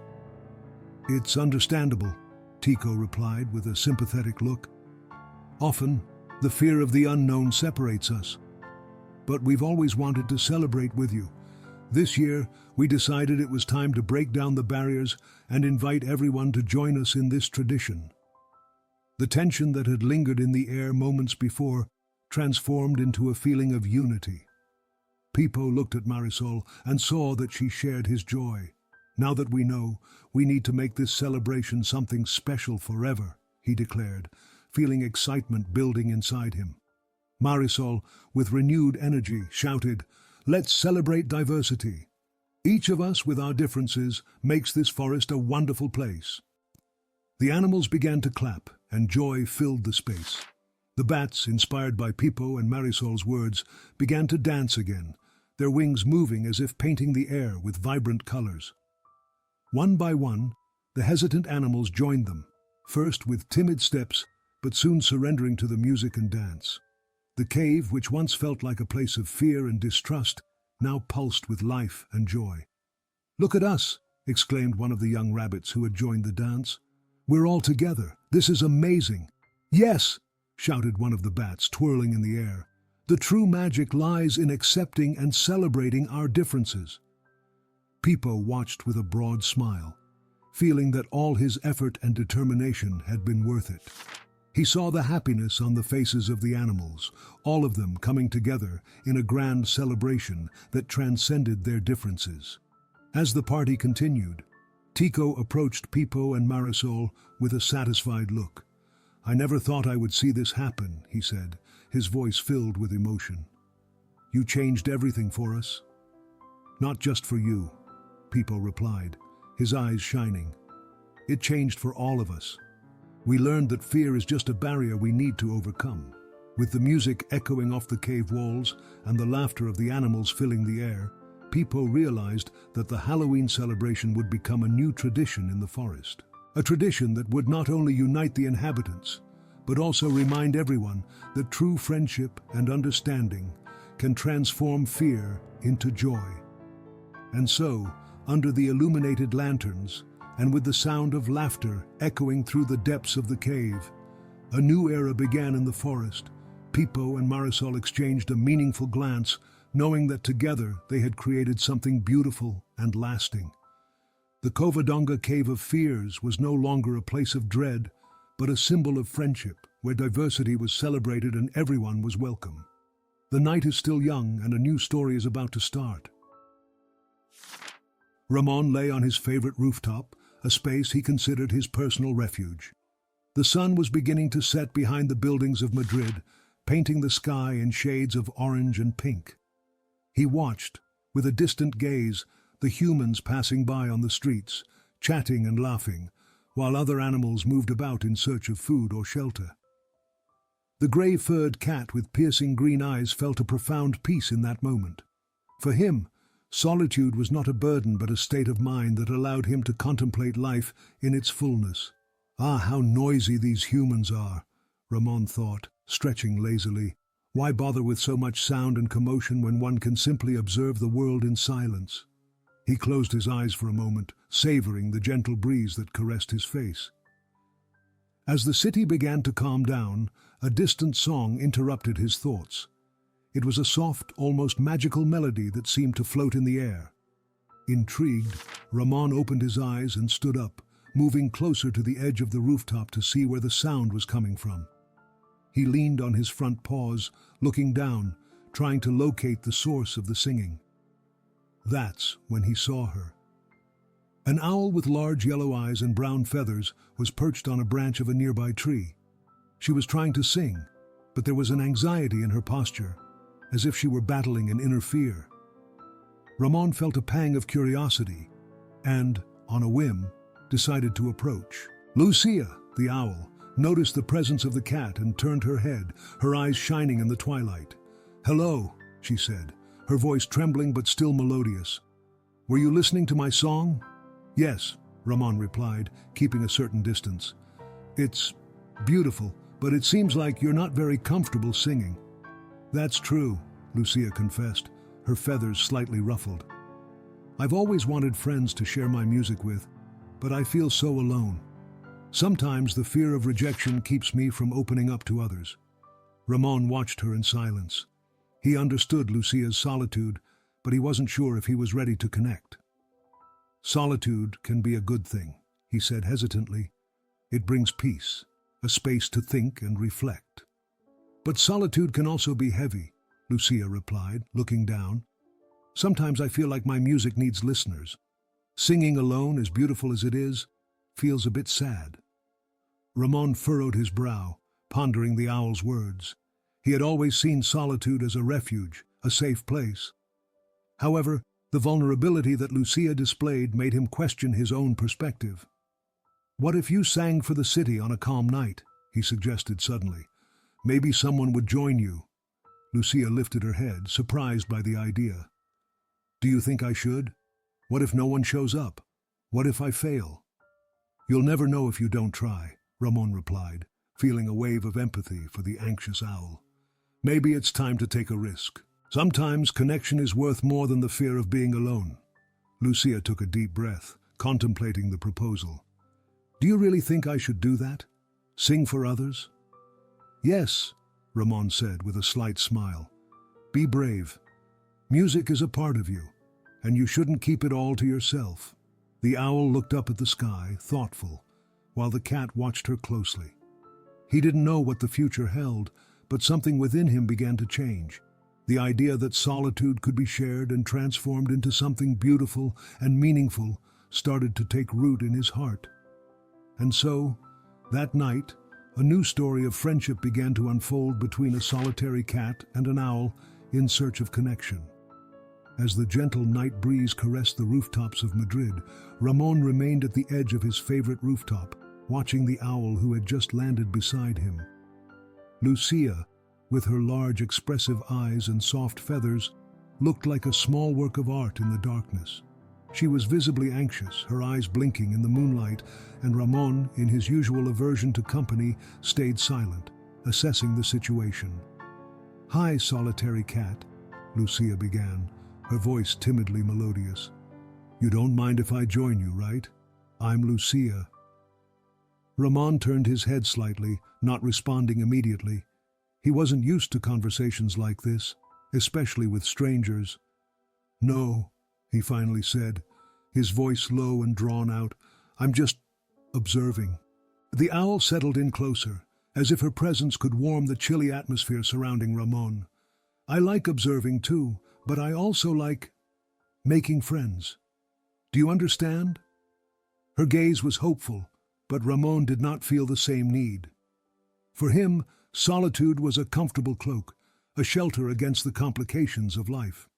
"It's understandable," Tico replied with a sympathetic look. "Often, the fear of the unknown separates us. But we've always wanted to celebrate with you. This year, we decided it was time to break down the barriers and invite everyone to join us in this tradition." The tension that had lingered in the air moments before transformed into a feeling of unity. Pipo looked at Marisol and saw that she shared his joy. "Now that we know, we need to make this celebration something special forever," he declared, feeling excitement building inside him. Marisol, with renewed energy, shouted, "Let's celebrate diversity. Each of us, with our differences, makes this forest a wonderful place." The animals began to clap, and joy filled the space. The bats, inspired by Pipo and Marisol's words, began to dance again, their wings moving as if painting the air with vibrant colors. One by one, the hesitant animals joined them, first with timid steps, but soon surrendering to the music and dance. The cave, which once felt like a place of fear and distrust, now pulsed with life and joy. "Look at us!" exclaimed one of the young rabbits who had joined the dance. "We're all together. This is amazing." "Yes!" shouted one of the bats, twirling in the air. "The true magic lies in accepting and celebrating our differences." Pipo watched with a broad smile, feeling that all his effort and determination had been worth it. He saw the happiness on the faces of the animals, all of them coming together in a grand celebration that transcended their differences. As the party continued, Tico approached Pipo and Marisol with a satisfied look. "I never thought I would see this happen," he said, his voice filled with emotion. "You changed everything for us." "Not just for you," Pipo replied, his eyes shining. "It changed for all of us. We learned that fear is just a barrier we need to overcome." With the music echoing off the cave walls and the laughter of the animals filling the air, Pipo realized that the Halloween celebration would become a new tradition in the forest. A tradition that would not only unite the inhabitants, but also remind everyone that true friendship and understanding can transform fear into joy. And so, under the illuminated lanterns, and with the sound of laughter echoing through the depths of the cave, a new era began in the forest. Pipo and Marisol exchanged a meaningful glance, knowing that together they had created something beautiful and lasting. The Covadonga Cave of Fears was no longer a place of dread, but a symbol of friendship, where diversity was celebrated and everyone was welcome. The night is still young and a new story is about to start. Ramon lay on his favorite rooftop, a space he considered his personal refuge. The sun was beginning to set behind the buildings of Madrid, painting the sky in shades of orange and pink. He watched, with a distant gaze, the humans passing by on the streets, chatting and laughing, while other animals moved about in search of food or shelter. The grey-furred cat with piercing green eyes felt a profound peace in that moment. For him, solitude was not a burden but a state of mind that allowed him to contemplate life in its fullness. "Ah, how noisy these humans are," Ramon thought, stretching lazily. "Why bother with so much sound and commotion when one can simply observe the world in silence?" He closed his eyes for a moment, savoring the gentle breeze that caressed his face. As the city began to calm down, a distant song interrupted his thoughts. It was a soft, almost magical melody that seemed to float in the air. Intrigued, Ramon opened his eyes and stood up, moving closer to the edge of the rooftop to see where the sound was coming from. He leaned on his front paws, looking down, trying to locate the source of the singing. That's when he saw her. An owl with large yellow eyes and brown feathers was perched on a branch of a nearby tree. She was trying to sing, but there was an anxiety in her posture, as if she were battling an inner fear. Ramon felt a pang of curiosity and, on a whim, decided to approach. Lucia, the owl, noticed the presence of the cat and turned her head, her eyes shining in the twilight. "Hello," she said, her voice trembling but still melodious. "Were you listening to my song?" "Yes," Ramon replied, keeping a certain distance. "It's beautiful, but it seems like you're not very comfortable singing." "That's true," Lucia confessed, her feathers slightly ruffled. "I've always wanted friends to share my music with, but I feel so alone. Sometimes the fear of rejection keeps me from opening up to others." Ramon watched her in silence. He understood Lucia's solitude, but he wasn't sure if he was ready to connect. "Solitude can be a good thing," he said hesitantly. "It brings peace, a space to think and reflect." "But solitude can also be heavy," Lucia replied, looking down. "Sometimes I feel like my music needs listeners. Singing alone, as beautiful as it is, feels a bit sad." Ramon furrowed his brow, pondering the owl's words. He had always seen solitude as a refuge, a safe place. However, the vulnerability that Lucia displayed made him question his own perspective. "What if you sang for the city on a calm night?" he suggested suddenly. "Maybe someone would join you." Lucia lifted her head, surprised by the idea. "Do you think I should? What if no one shows up? What if I fail?" "You'll never know if you don't try," Ramon replied, feeling a wave of empathy for the anxious owl. "Maybe it's time to take a risk. Sometimes connection is worth more than the fear of being alone." Lucia took a deep breath, contemplating the proposal. "Do you really think I should do that? Sing for others?" "Yes," Ramon said with a slight smile. "Be brave. Music is a part of you, and you shouldn't keep it all to yourself." The owl looked up at the sky, thoughtful, while the cat watched her closely. He didn't know what the future held, but something within him began to change. The idea that solitude could be shared and transformed into something beautiful and meaningful started to take root in his heart. And so, that night, a new story of friendship began to unfold between a solitary cat and an owl in search of connection. As the gentle night breeze caressed the rooftops of Madrid, Ramon remained at the edge of his favorite rooftop, watching the owl who had just landed beside him. Lucia, with her large expressive eyes and soft feathers, looked like a small work of art in the darkness. She was visibly anxious, her eyes blinking in the moonlight, and Ramon, in his usual aversion to company, stayed silent, assessing the situation. "Hi, solitary cat," Lucia began, her voice timidly melodious. "You don't mind if I join you, right? I'm Lucia." Ramon turned his head slightly, not responding immediately. He wasn't used to conversations like this, especially with strangers. "No," he finally said, his voice low and drawn out. "I'm just observing." The owl settled in closer, as if her presence could warm the chilly atmosphere surrounding Ramon. "I like observing too, but I also like making friends. Do you understand?" Her gaze was hopeful, but Ramon did not feel the same need. For him, solitude was a comfortable cloak, a shelter against the complications of life.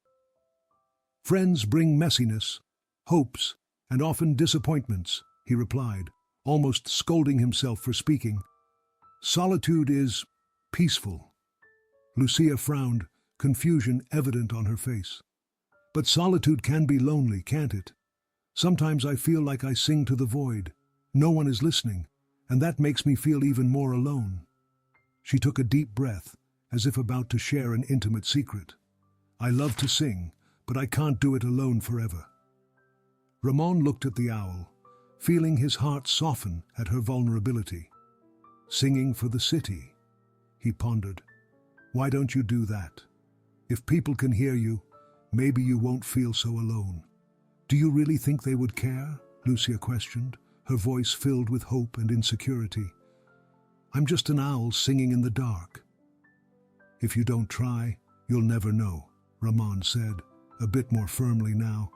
"Friends bring messiness, hopes, and often disappointments," he replied, almost scolding himself for speaking. "Solitude is peaceful." Lucia frowned, confusion evident on her face. "But solitude can be lonely, can't it? Sometimes I feel like I sing to the void. No one is listening, and that makes me feel even more alone." She took a deep breath, as if about to share an intimate secret. "I love to sing, but I can't do it alone forever." Ramon looked at the owl, feeling his heart soften at her vulnerability. "Singing for the city," he pondered. "Why don't you do that? If people can hear you, maybe you won't feel so alone." "Do you really think they would care?" Lucia questioned, her voice filled with hope and insecurity. "I'm just an owl singing in the dark." "If you don't try, you'll never know," Ramon said, a bit more firmly now.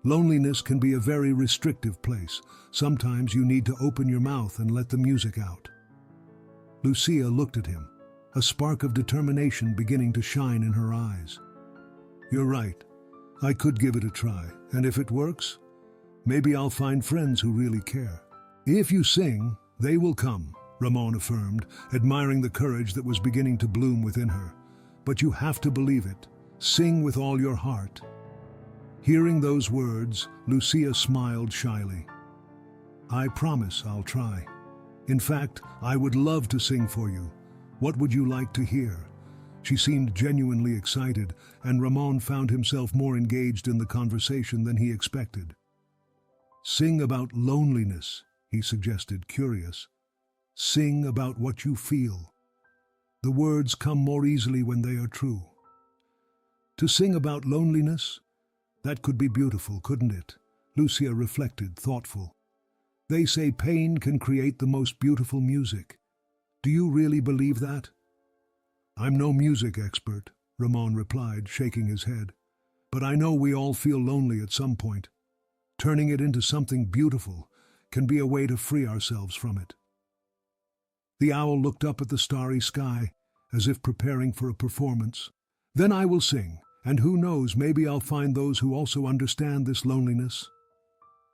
"Loneliness can be a very restrictive place. Sometimes you need to open your mouth and let the music out." Lucia looked at him, a spark of determination beginning to shine in her eyes. "You're right. I could give it a try, and if it works, maybe I'll find friends who really care." "If you sing, they will come," Ramon affirmed, admiring the courage that was beginning to bloom within her. "But you have to believe it. Sing with all your heart." Hearing those words, Lucia smiled shyly. "I promise I'll try. In fact, I would love to sing for you. What would you like to hear?" She seemed genuinely excited, and Ramon found himself more engaged in the conversation than he expected. "Sing about loneliness," he suggested, curious. "Sing about what you feel. The words come more easily when they are true." To sing about loneliness? That could be beautiful, couldn't it? Lucia reflected, thoughtful. They say pain can create the most beautiful music. Do you really believe that? "I'm no music expert," Ramon replied, shaking his head. "But I know we all feel lonely at some point. Turning it into something beautiful can be a way to free ourselves from it." The owl looked up at the starry sky, as if preparing for a performance. "Then I will sing, and who knows, maybe I'll find those who also understand this loneliness."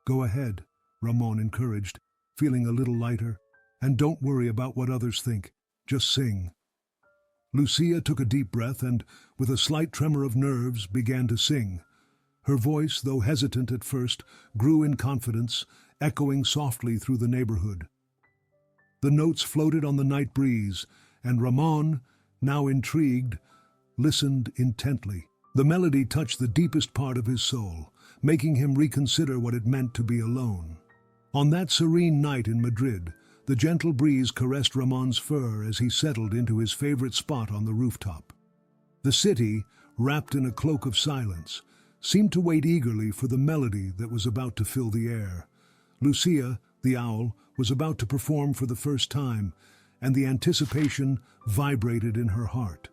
"Go ahead," Ramon encouraged, feeling a little lighter. "And don't worry about what others think. Just sing." Lucia took a deep breath and, with a slight tremor of nerves, began to sing. Her voice, though hesitant at first, grew in confidence, echoing softly through the neighborhood. The notes floated on the night breeze, and Ramon, now intrigued, listened intently. The melody touched the deepest part of his soul, making him reconsider what it meant to be alone. On that serene night in Madrid, the gentle breeze caressed Ramon's fur as he settled into his favorite spot on the rooftop. The city, wrapped in a cloak of silence, seemed to wait eagerly for the melody that was about to fill the air. Lucia, the owl, was about to perform for the first time, and the anticipation vibrated in her heart.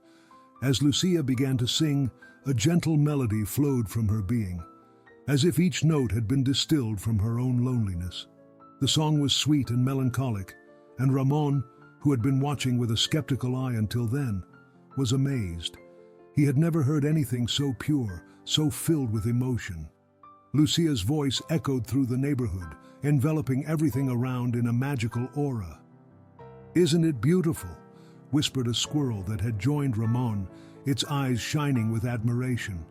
As Lucia began to sing, a gentle melody flowed from her being, as if each note had been distilled from her own loneliness. The song was sweet and melancholic, and Ramon, who had been watching with a skeptical eye until then, was amazed. He had never heard anything so pure, so filled with emotion. Lucia's voice echoed through the neighborhood, enveloping everything around in a magical aura. "Isn't it beautiful?" whispered a squirrel that had joined Ramon, its eyes shining with admiration.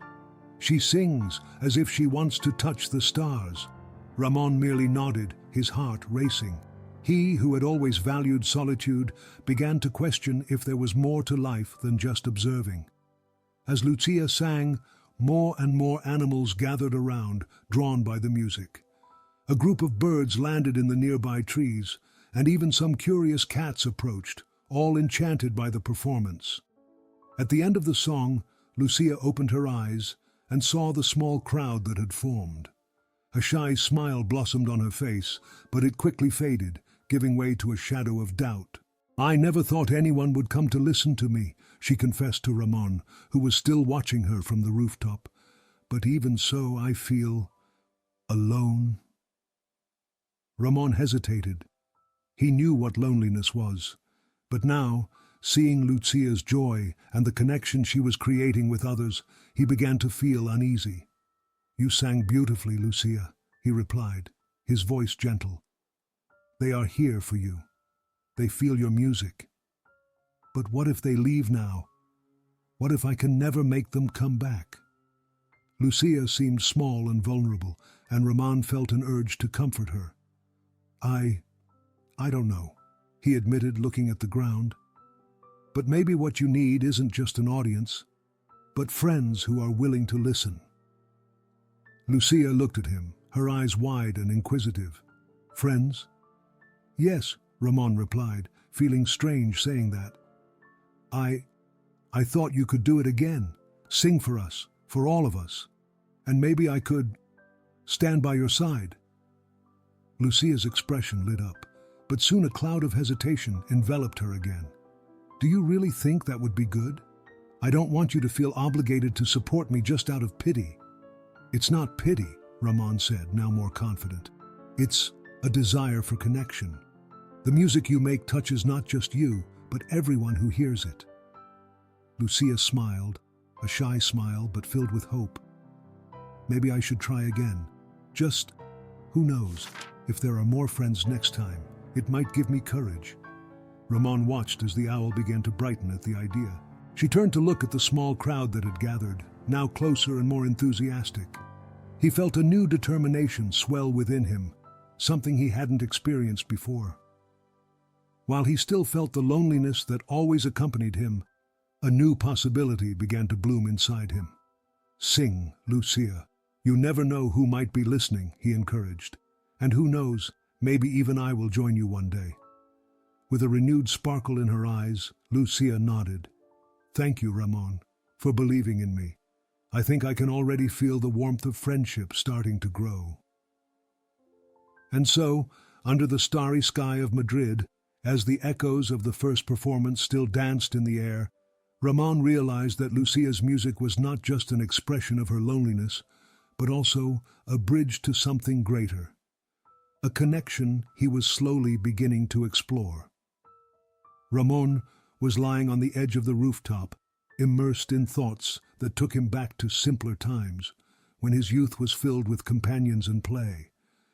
"She sings as if she wants to touch the stars." Ramon merely nodded, his heart racing. He, who had always valued solitude, began to question if there was more to life than just observing. As Lucia sang, more and more animals gathered around, drawn by the music. A group of birds landed in the nearby trees, and even some curious cats approached, all enchanted by the performance. At the end of the song, Lucia opened her eyes and saw the small crowd that had formed. A shy smile blossomed on her face, but it quickly faded, giving way to a shadow of doubt. "I never thought anyone would come to listen to me," she confessed to Ramon, who was still watching her from the rooftop. "But even so, I feel alone." Ramon hesitated. He knew what loneliness was, but now, seeing Lucia's joy and the connection she was creating with others, he began to feel uneasy. "You sang beautifully, Lucia," he replied, his voice gentle. "They are here for you. They feel your music. But what if they leave now? What if I can never make them come back?" Lucia seemed small and vulnerable, and Ramon felt an urge to comfort her. I don't know," he admitted, looking at the ground. "But maybe what you need isn't just an audience, but friends who are willing to listen." Lucia looked at him, her eyes wide and inquisitive. "Friends?" "Yes," Ramon replied, feeling strange saying that. I thought you could do it again. Sing for us, for all of us. And maybe I could stand by your side." Lucia's expression lit up, but soon a cloud of hesitation enveloped her again. "Do you really think that would be good? I don't want you to feel obligated to support me just out of pity." "It's not pity," Ramon said, now more confident. "It's a desire for connection. The music you make touches not just you, but everyone who hears it." Lucia smiled, a shy smile but filled with hope. "Maybe I should try again. Just, who knows, if there are more friends next time, it might give me courage." Ramon watched as the owl began to brighten at the idea. She turned to look at the small crowd that had gathered, now closer and more enthusiastic. He felt a new determination swell within him, something he hadn't experienced before. While he still felt the loneliness that always accompanied him, a new possibility began to bloom inside him. "Sing, Lucia. You never know who might be listening," he encouraged. "And who knows, maybe even I will join you one day." With a renewed sparkle in her eyes, Lucia nodded. "Thank you, Ramon, for believing in me. I think I can already feel the warmth of friendship starting to grow." And so, under the starry sky of Madrid, as the echoes of the first performance still danced in the air, Ramon realized that Lucia's music was not just an expression of her loneliness, but also a bridge to something greater, a connection he was slowly beginning to explore. Ramon was lying on the edge of the rooftop, immersed in thoughts that took him back to simpler times, when his youth was filled with companions and play.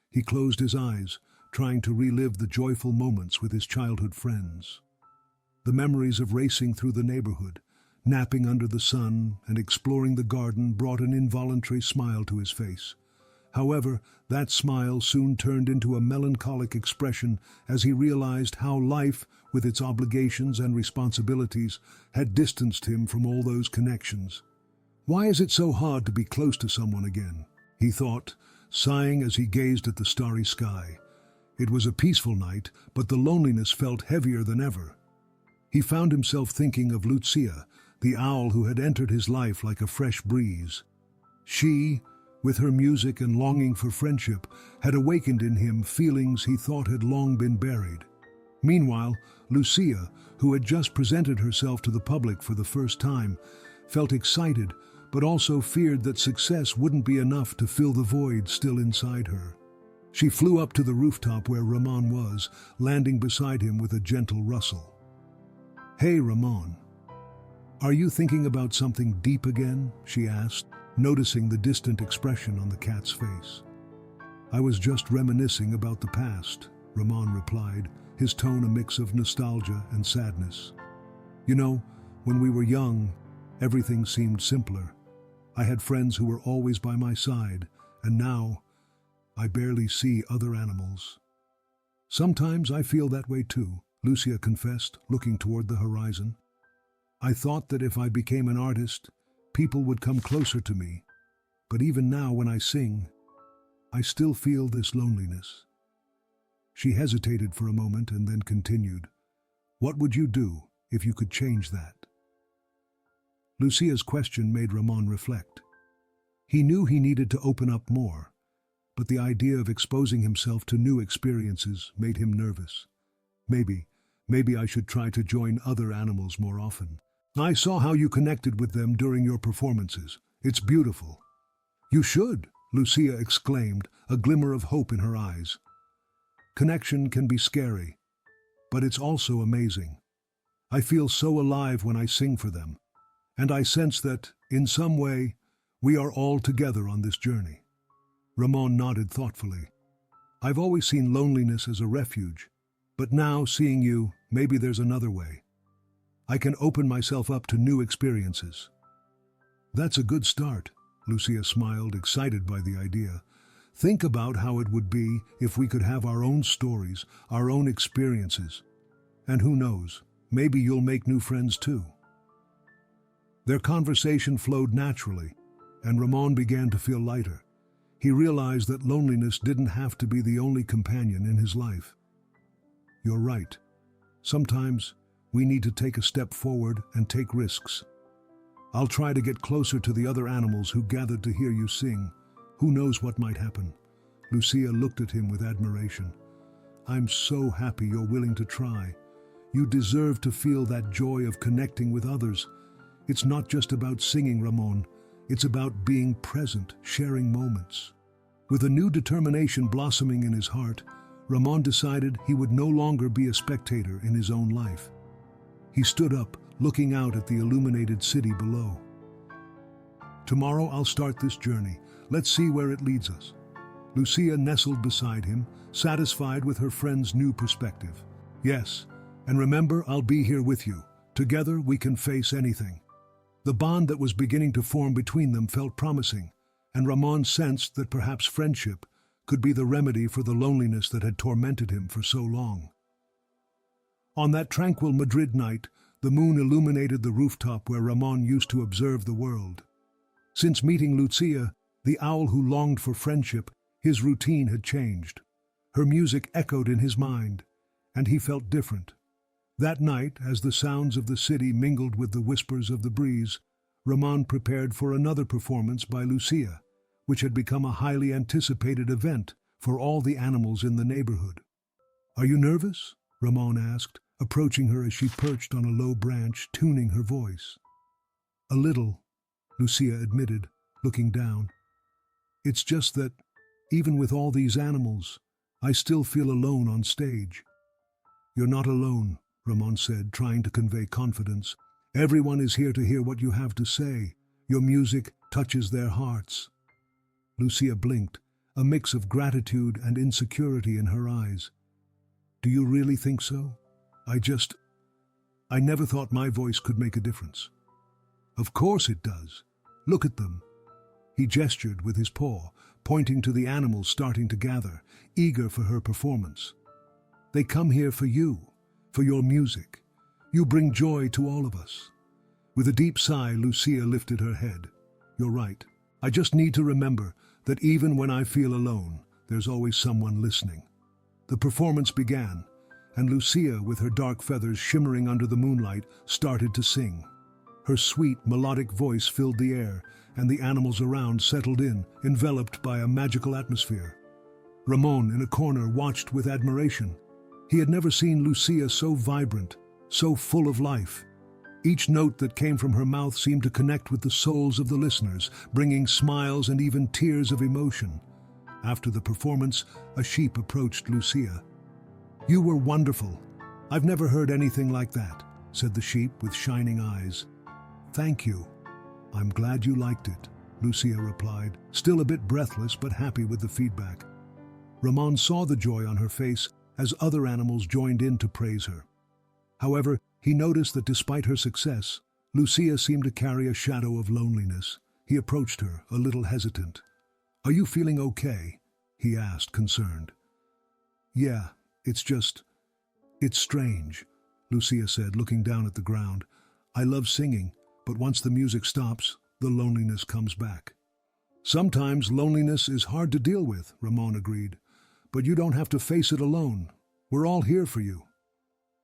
He closed his eyes, trying to relive the joyful moments with his childhood friends. The memories of racing through the neighborhood, napping under the sun, and exploring the garden brought an involuntary smile to his face. However, that smile soon turned into a melancholic expression as he realized how life, with its obligations and responsibilities, had distanced him from all those connections. "Why is it so hard to be close to someone again?" he thought, sighing as he gazed at the starry sky. It was a peaceful night, but the loneliness felt heavier than ever. He found himself thinking of Lucia, the owl who had entered his life like a fresh breeze. She, with her music and longing for friendship, had awakened in him feelings he thought had long been buried. Meanwhile, Lucia, who had just presented herself to the public for the first time, felt excited, but also feared that success wouldn't be enough to fill the void still inside her. She flew up to the rooftop where Ramon was, landing beside him with a gentle rustle. "Hey, Ramon. Are you thinking about something deep again?" she asked, noticing the distant expression on the cat's face. "I was just reminiscing about the past," Ramon replied, his tone a mix of nostalgia and sadness. "You know, when we were young, everything seemed simpler. I had friends who were always by my side, and now I barely see other animals." "Sometimes I feel that way too," Lucia confessed, looking toward the horizon. "I thought that if I became an artist, people would come closer to me. But even now when I sing, I still feel this loneliness." She hesitated for a moment and then continued, "What would you do if you could change that?" Lucia's question made Ramon reflect. He knew he needed to open up more, but the idea of exposing himself to new experiences made him nervous. Maybe I should try to join other animals more often. I saw how you connected with them during your performances. It's beautiful." "You should," Lucia exclaimed, a glimmer of hope in her eyes. "Connection can be scary, but it's also amazing. I feel so alive when I sing for them, and I sense that, in some way, we are all together on this journey." Ramon nodded thoughtfully. "I've always seen loneliness as a refuge, but now, seeing you, maybe there's another way. I can open myself up to new experiences." "That's a good start," Lucia smiled, excited by the idea. "Think about how it would be if we could have our own stories, our own experiences. And who knows, maybe you'll make new friends too." Their conversation flowed naturally, and Ramon began to feel lighter. He realized that loneliness didn't have to be the only companion in his life. "You're right. Sometimes we need to take a step forward and take risks. I'll try to get closer to the other animals who gathered to hear you sing. Who knows what might happen?" Lucia looked at him with admiration. "I'm so happy you're willing to try. You deserve to feel that joy of connecting with others. It's not just about singing, Ramon. It's about being present, sharing moments." With a new determination blossoming in his heart, Ramon decided he would no longer be a spectator in his own life. He stood up, looking out at the illuminated city below. "Tomorrow I'll start this journey. Let's see where it leads us." Lucia nestled beside him, satisfied with her friend's new perspective. "Yes, and remember, I'll be here with you. Together we can face anything." The bond that was beginning to form between them felt promising, and Ramon sensed that perhaps friendship could be the remedy for the loneliness that had tormented him for so long. On that tranquil Madrid night, the moon illuminated the rooftop where Ramon used to observe the world. Since meeting Lucia, the owl who longed for friendship, his routine had changed. Her music echoed in his mind, and he felt different. That night, as the sounds of the city mingled with the whispers of the breeze, Ramon prepared for another performance by Lucia, which had become a highly anticipated event for all the animals in the neighborhood. "Are you nervous?" Ramon asked, approaching her as she perched on a low branch, tuning her voice. "A little," Lucia admitted, looking down. "It's just that, even with all these animals, I still feel alone on stage." "You're not alone," Ramon said, trying to convey confidence. "Everyone is here to hear what you have to say. Your music touches their hearts." Lucia blinked, a mix of gratitude and insecurity in her eyes. "Do you really think so? I never thought my voice could make a difference." "Of course it does. Look at them." He gestured with his paw, pointing to the animals starting to gather, eager for her performance. "They come here for you, for your music. You bring joy to all of us." With a deep sigh, Lucia lifted her head. "You're right. I just need to remember that even when I feel alone, there's always someone listening." The performance began, and Lucia, with her dark feathers shimmering under the moonlight, started to sing. Her sweet, melodic voice filled the air, and the animals around settled in, enveloped by a magical atmosphere. Ramon, in a corner, watched with admiration. He had never seen Lucia so vibrant, so full of life. Each note that came from her mouth seemed to connect with the souls of the listeners, bringing smiles and even tears of emotion. After the performance, a sheep approached Lucia. "You were wonderful. I've never heard anything like that," said the sheep with shining eyes. "Thank you. I'm glad you liked it," Lucia replied, still a bit breathless but happy with the feedback. Ramon saw the joy on her face as other animals joined in to praise her. However, he noticed that despite her success, Lucia seemed to carry a shadow of loneliness. He approached her, a little hesitant. "Are you feeling okay?" he asked, concerned. "Yeah, it's strange," Lucia said, looking down at the ground. "I love singing, but once the music stops, the loneliness comes back." "Sometimes loneliness is hard to deal with," Ramon agreed. "But you don't have to face it alone. We're all here for you."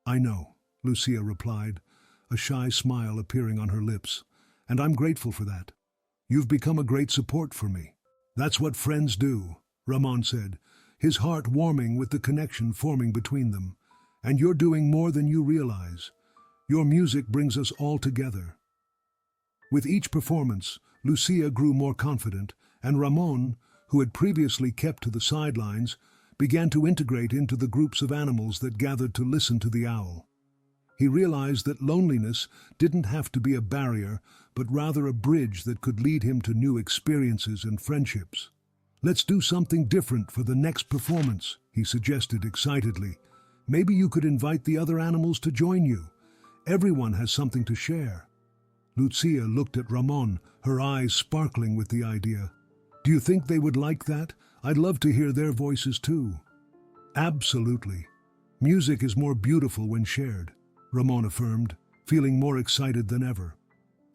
"I know," Lucia replied, a shy smile appearing on her lips. "And I'm grateful for that. You've become a great support for me." "That's what friends do," Ramon said, his heart warming with the connection forming between them. "And you're doing more than you realize. Your music brings us all together." With each performance, Lucia grew more confident, and Ramon, who had previously kept to the sidelines, began to integrate into the groups of animals that gathered to listen to the owl. He realized that loneliness didn't have to be a barrier, but rather a bridge that could lead him to new experiences and friendships. "Let's do something different for the next performance," he suggested excitedly. "Maybe you could invite the other animals to join you. Everyone has something to share." Lucia looked at Ramon, her eyes sparkling with the idea. "Do you think they would like that? I'd love to hear their voices too." "Absolutely. Music is more beautiful when shared," Ramon affirmed, feeling more excited than ever.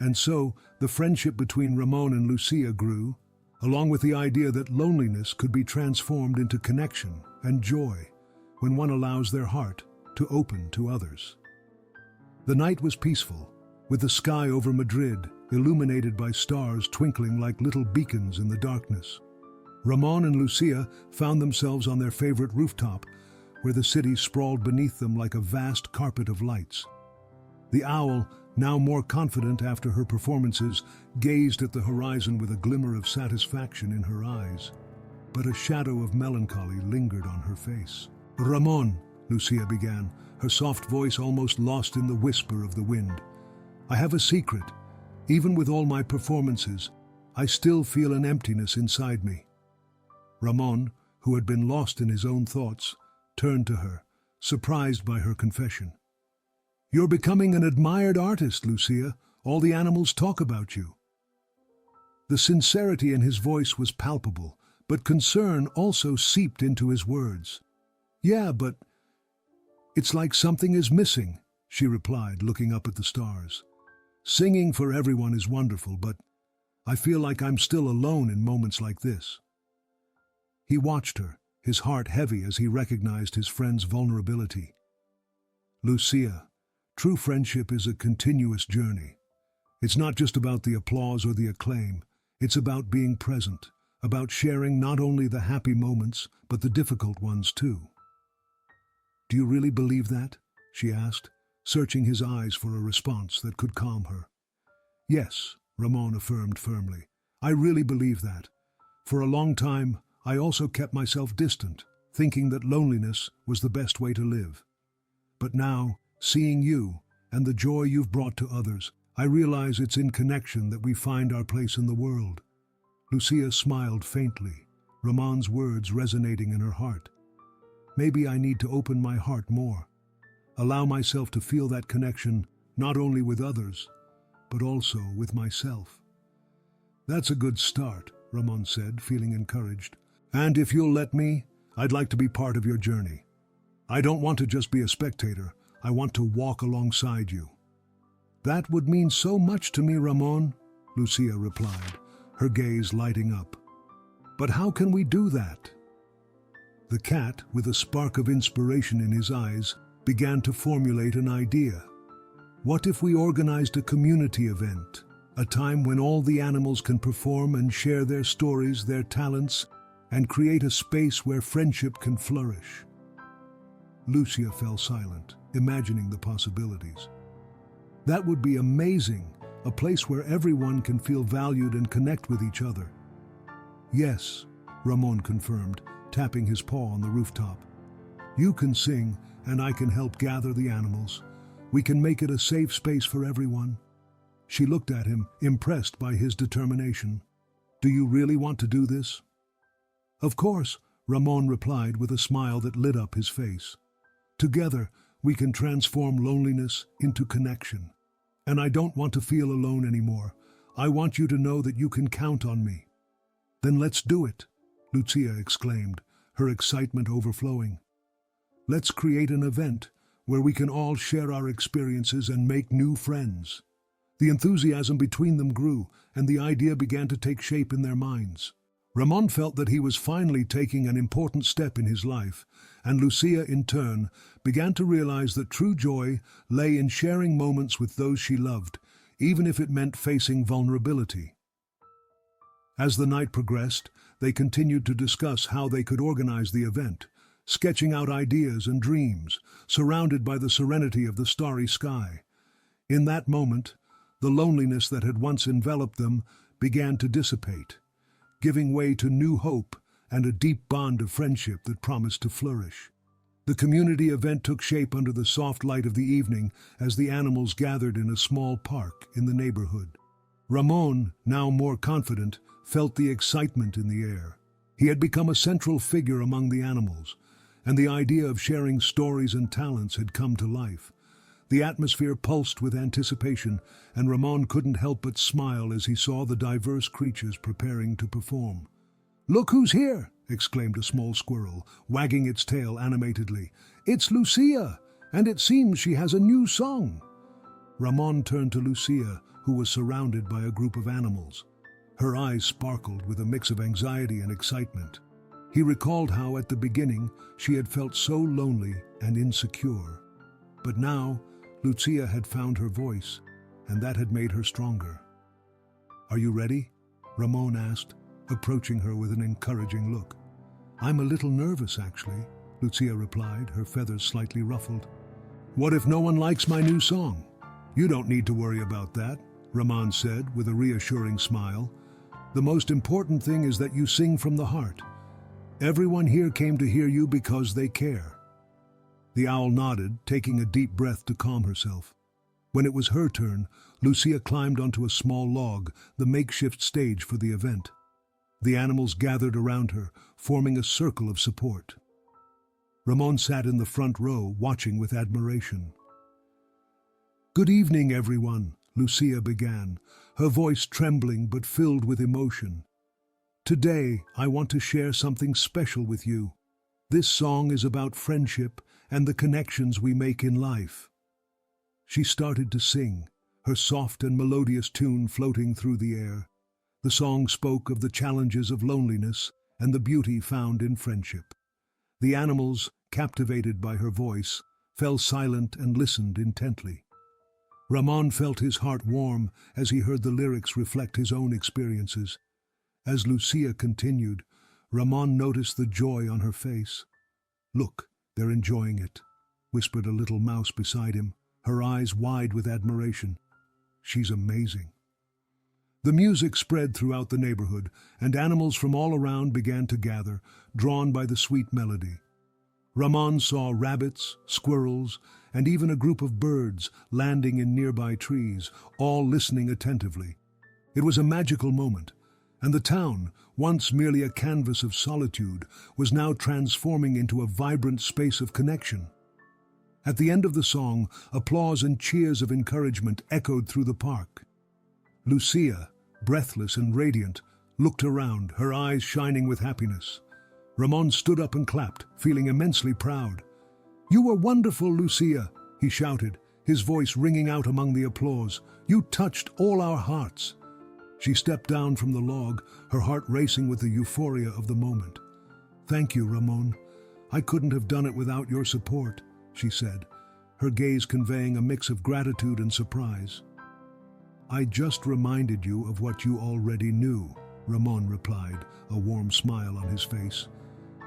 And so, the friendship between Ramon and Lucia grew, along with the idea that loneliness could be transformed into connection and joy when one allows their heart to open to others. The night was peaceful, with the sky over Madrid illuminated by stars twinkling like little beacons in the darkness. Ramon and Lucia found themselves on their favorite rooftop, where the city sprawled beneath them like a vast carpet of lights. The owl, now more confident after her performances, gazed at the horizon with a glimmer of satisfaction in her eyes. But a shadow of melancholy lingered on her face. "Ramon," Lucia began, her soft voice almost lost in the whisper of the wind. "I have a secret. Even with all my performances, I still feel an emptiness inside me." Ramon, who had been lost in his own thoughts, turned to her, surprised by her confession. "You're becoming an admired artist, Lucia. All the animals talk about you." The sincerity in his voice was palpable, but concern also seeped into his words. "Yeah, but it's like something is missing," she replied, looking up at the stars. "Singing for everyone is wonderful, but I feel like I'm still alone in moments like this." He watched her, his heart heavy as he recognized his friend's vulnerability. "Lucia, true friendship is a continuous journey. It's not just about the applause or the acclaim. It's about being present, about sharing not only the happy moments, but the difficult ones too." "Do you really believe that?" she asked, searching his eyes for a response that could calm her. "Yes," Ramon affirmed firmly. "I really believe that. For a long time, I also kept myself distant, thinking that loneliness was the best way to live. But now, seeing you and the joy you've brought to others, I realize it's in connection that we find our place in the world." Lucia smiled faintly, Ramon's words resonating in her heart. "Maybe I need to open my heart more, allow myself to feel that connection not only with others, but also with myself." "That's a good start," Ramon said, feeling encouraged. "And if you'll let me, I'd like to be part of your journey. I don't want to just be a spectator, I want to walk alongside you." "That would mean so much to me, Ramon," Lucia replied, her gaze lighting up. "But how can we do that?" The cat, with a spark of inspiration in his eyes, began to formulate an idea. "What if we organized a community event, a time when all the animals can perform and share their stories, their talents, and create a space where friendship can flourish?" Lucia fell silent, imagining the possibilities. "That would be amazing, a place where everyone can feel valued and connect with each other." "Yes," Ramon confirmed, tapping his paw on the rooftop. "You can sing, and I can help gather the animals. We can make it a safe space for everyone." She looked at him, impressed by his determination. "Do you really want to do this?" "Of course," Ramon replied with a smile that lit up his face. "Together, we can transform loneliness into connection. And I don't want to feel alone anymore. I want you to know that you can count on me." "Then let's do it," Lucia exclaimed, her excitement overflowing. "Let's create an event where we can all share our experiences and make new friends." The enthusiasm between them grew, and the idea began to take shape in their minds. Ramon felt that he was finally taking an important step in his life, and Lucia, in turn, began to realize that true joy lay in sharing moments with those she loved, even if it meant facing vulnerability. As the night progressed, they continued to discuss how they could organize the event, sketching out ideas and dreams, surrounded by the serenity of the starry sky. In that moment, the loneliness that had once enveloped them began to dissipate, giving way to new hope and a deep bond of friendship that promised to flourish. The community event took shape under the soft light of the evening as the animals gathered in a small park in the neighborhood. Ramon, now more confident, felt the excitement in the air. He had become a central figure among the animals, and the idea of sharing stories and talents had come to life. The atmosphere pulsed with anticipation, and Ramon couldn't help but smile as he saw the diverse creatures preparing to perform. "Look who's here!" exclaimed a small squirrel, wagging its tail animatedly. "It's Lucia, and it seems she has a new song." Ramon turned to Lucia, who was surrounded by a group of animals. Her eyes sparkled with a mix of anxiety and excitement. He recalled how, at the beginning, she had felt so lonely and insecure. But now, Lucia had found her voice, and that had made her stronger. "Are you ready?" Ramon asked, approaching her with an encouraging look. "I'm a little nervous, actually," Lucia replied, her feathers slightly ruffled. "What if no one likes my new song?" "You don't need to worry about that," Ramon said with a reassuring smile. "The most important thing is that you sing from the heart. Everyone here came to hear you because they care." The owl nodded, taking a deep breath to calm herself. When it was her turn, Lucia climbed onto a small log, the makeshift stage for the event. The animals gathered around her, forming a circle of support. Ramon sat in the front row, watching with admiration. "Good evening, everyone," Lucia began, her voice trembling but filled with emotion. Today, I want to share something special with you. This song is about friendship and the connections we make in life. She started to sing, her soft and melodious tune floating through the air. The song spoke of the challenges of loneliness and the beauty found in friendship. The animals, captivated by her voice, fell silent and listened intently. Ramon felt his heart warm as he heard the lyrics reflect his own experiences. As Lucia continued, Ramon noticed the joy on her face. "Look, they're enjoying it," whispered a little mouse beside him, her eyes wide with admiration. "She's amazing." The music spread throughout the neighborhood, and animals from all around began to gather, drawn by the sweet melody. Ramon saw rabbits, squirrels, and even a group of birds landing in nearby trees, all listening attentively. It was a magical moment, and the town, once merely a canvas of solitude, was now transforming into a vibrant space of connection. At the end of the song, applause and cheers of encouragement echoed through the park. Lucia, breathless and radiant, looked around, her eyes shining with happiness. Ramon stood up and clapped, feeling immensely proud. "You were wonderful, Lucia," he shouted, his voice ringing out among the applause. "You touched all our hearts." She stepped down from the log, her heart racing with the euphoria of the moment. "Thank you, Ramon. I couldn't have done it without your support," she said, her gaze conveying a mix of gratitude and surprise. "I just reminded you of what you already knew," Ramon replied, a warm smile on his face.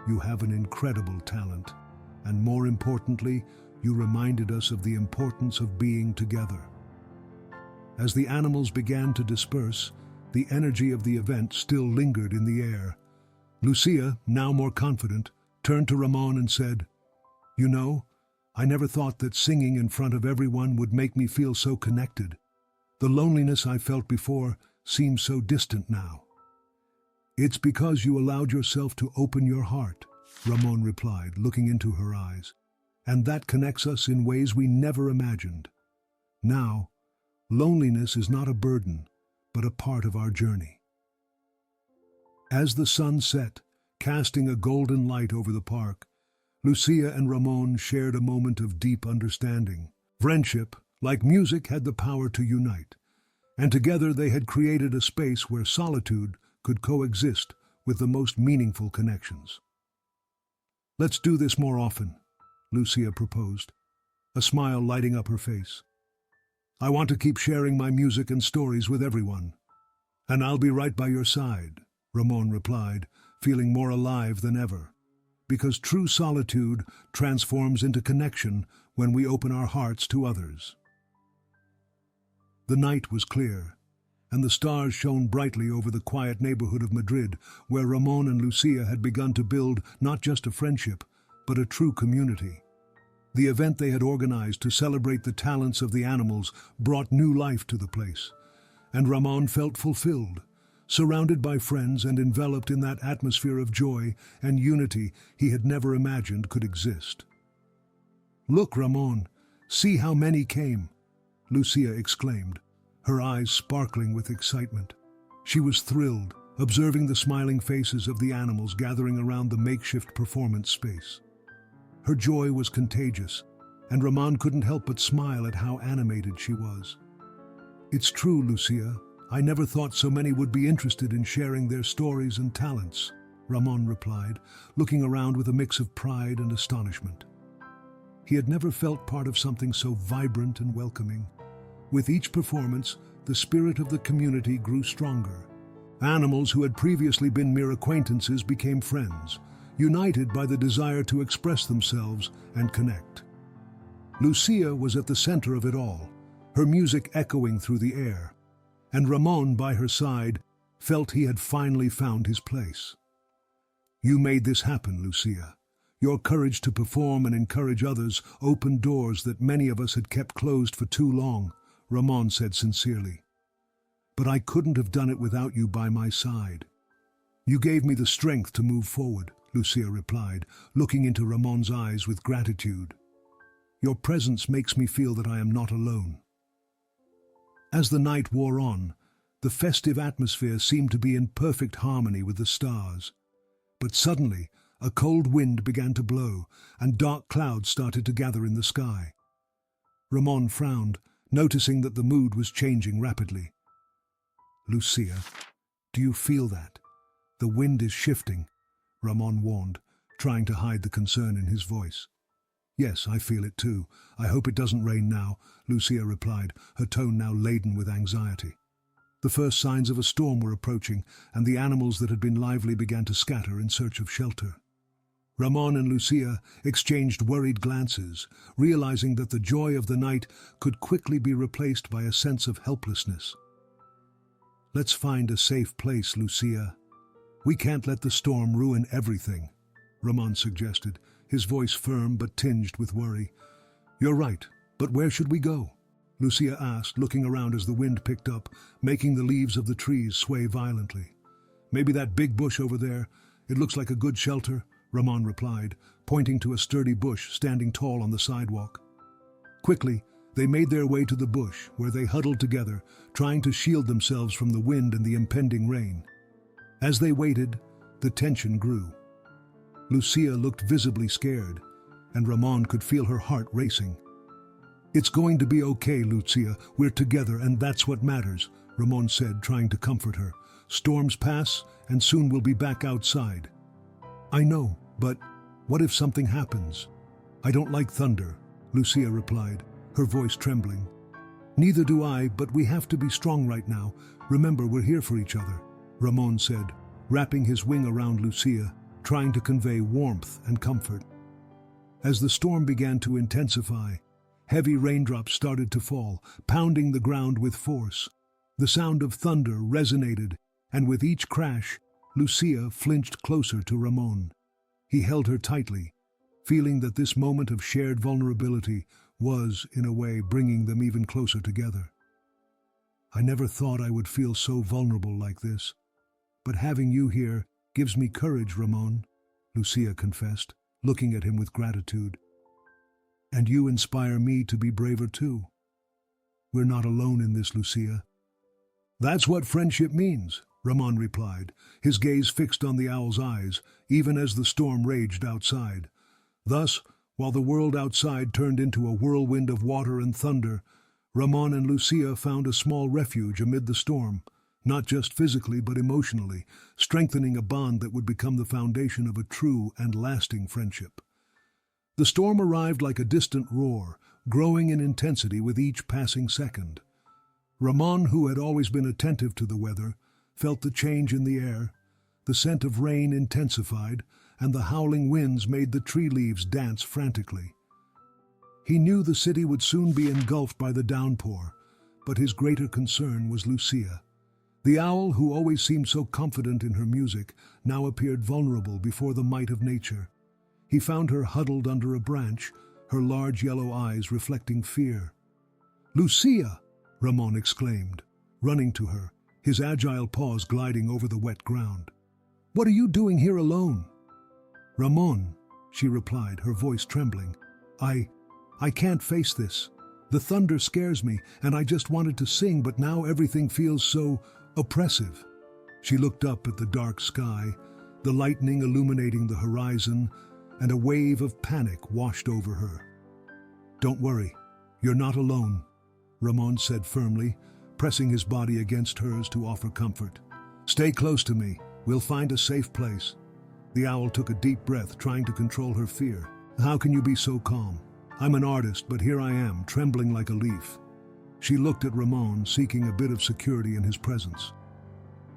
"You have an incredible talent, and more importantly, you reminded us of the importance of being together." As the animals began to disperse, the energy of the event still lingered in the air. Lucia, now more confident, turned to Ramon and said, "You know, I never thought that singing in front of everyone would make me feel so connected. The loneliness I felt before seems so distant now." "It's because you allowed yourself to open your heart," Ramon replied, looking into her eyes. "And that connects us in ways we never imagined. Now, loneliness is not a burden, but a part of our journey." As the sun set, casting a golden light over the park, Lucia and Ramon shared a moment of deep understanding. Friendship, like music, had the power to unite, and together they had created a space where solitude could coexist with the most meaningful connections. "Let's do this more often," Lucia proposed, a smile lighting up her face. "I want to keep sharing my music and stories with everyone." "And I'll be right by your side," Ramon replied, feeling more alive than ever. Because true solitude transforms into connection when we open our hearts to others. The night was clear, and the stars shone brightly over the quiet neighborhood of Madrid, where Ramon and Lucia had begun to build not just a friendship, but a true community. The event they had organized to celebrate the talents of the animals brought new life to the place, and Ramon felt fulfilled, surrounded by friends and enveloped in that atmosphere of joy and unity he had never imagined could exist. "Look, Ramon, see how many came," Lucia exclaimed, her eyes sparkling with excitement. She was thrilled, observing the smiling faces of the animals gathering around the makeshift performance space. Her joy was contagious, and Ramon couldn't help but smile at how animated she was. "It's true, Lucia. I never thought so many would be interested in sharing their stories and talents," Ramon replied, looking around with a mix of pride and astonishment. He had never felt part of something so vibrant and welcoming. With each performance, the spirit of the community grew stronger. Animals who had previously been mere acquaintances became friends, united by the desire to express themselves and connect. Lucia was at the center of it all, her music echoing through the air, and Ramon, by her side, felt he had finally found his place. "You made this happen, Lucia. Your courage to perform and encourage others opened doors that many of us had kept closed for too long," Ramon said sincerely. "But I couldn't have done it without you by my side." "You gave me the strength to move forward," Lucia replied, looking into Ramon's eyes with gratitude. "Your presence makes me feel that I am not alone." As the night wore on, the festive atmosphere seemed to be in perfect harmony with the stars. But suddenly, a cold wind began to blow, and dark clouds started to gather in the sky. Ramon frowned, noticing that the mood was changing rapidly. "Lucia, do you feel that? The wind is shifting," Ramon warned, trying to hide the concern in his voice. "Yes, I feel it too. I hope it doesn't rain now," Lucia replied, her tone now laden with anxiety. The first signs of a storm were approaching, and the animals that had been lively began to scatter in search of shelter. Ramon and Lucia exchanged worried glances, realizing that the joy of the night could quickly be replaced by a sense of helplessness. "Let's find a safe place, Lucia. We can't let the storm ruin everything," Ramon suggested, his voice firm but tinged with worry. "You're right, but where should we go?" Lucia asked, looking around as the wind picked up, making the leaves of the trees sway violently. "Maybe that big bush over there. It looks like a good shelter," Ramon replied, pointing to a sturdy bush standing tall on the sidewalk. Quickly, they made their way to the bush, where they huddled together, trying to shield themselves from the wind and the impending rain. As they waited, the tension grew. Lucia looked visibly scared, and Ramon could feel her heart racing. "It's going to be okay, Lucia. We're together, and that's what matters," Ramon said, trying to comfort her. "Storms pass, and soon we'll be back outside." "I know, but what if something happens?" "I don't like thunder," Lucia replied, her voice trembling. "Neither do I, but we have to be strong right now. Remember, we're here for each other," Ramon said, wrapping his wing around Lucia, trying to convey warmth and comfort. As the storm began to intensify, heavy raindrops started to fall, pounding the ground with force. The sound of thunder resonated, and with each crash, Lucia flinched closer to Ramon. He held her tightly, feeling that this moment of shared vulnerability was, in a way, bringing them even closer together. "I never thought I would feel so vulnerable like this. But having you here gives me courage, Ramon," Lucia confessed, looking at him with gratitude. "And you inspire me to be braver too. We're not alone in this, Lucia." "That's what friendship means," Ramon replied, his gaze fixed on the owl's eyes, even as the storm raged outside. Thus, while the world outside turned into a whirlwind of water and thunder, Ramon and Lucia found a small refuge amid the storm, not just physically but emotionally, strengthening a bond that would become the foundation of a true and lasting friendship. The storm arrived like a distant roar, growing in intensity with each passing second. Ramon, who had always been attentive to the weather, felt the change in the air. The scent of rain intensified, and the howling winds made the tree leaves dance frantically. He knew the city would soon be engulfed by the downpour, but his greater concern was Lucia. The owl, who always seemed so confident in her music, now appeared vulnerable before the might of nature. He found her huddled under a branch, her large yellow eyes reflecting fear. "Lucia!" Ramon exclaimed, running to her, his agile paws gliding over the wet ground. "What are you doing here alone?" "Ramon," she replied, her voice trembling. I can't face this. The thunder scares me, and I just wanted to sing, but now everything feels so oppressive." She looked up at the dark sky, the lightning illuminating the horizon, and a wave of panic washed over her. "Don't worry, you're not alone," Ramon said firmly, pressing his body against hers to offer comfort. "Stay close to me. We'll find a safe place." The owl took a deep breath, trying to control her fear. "How can you be so calm? I'm an artist, but here I am, trembling like a leaf." She looked at Ramon, seeking a bit of security in his presence.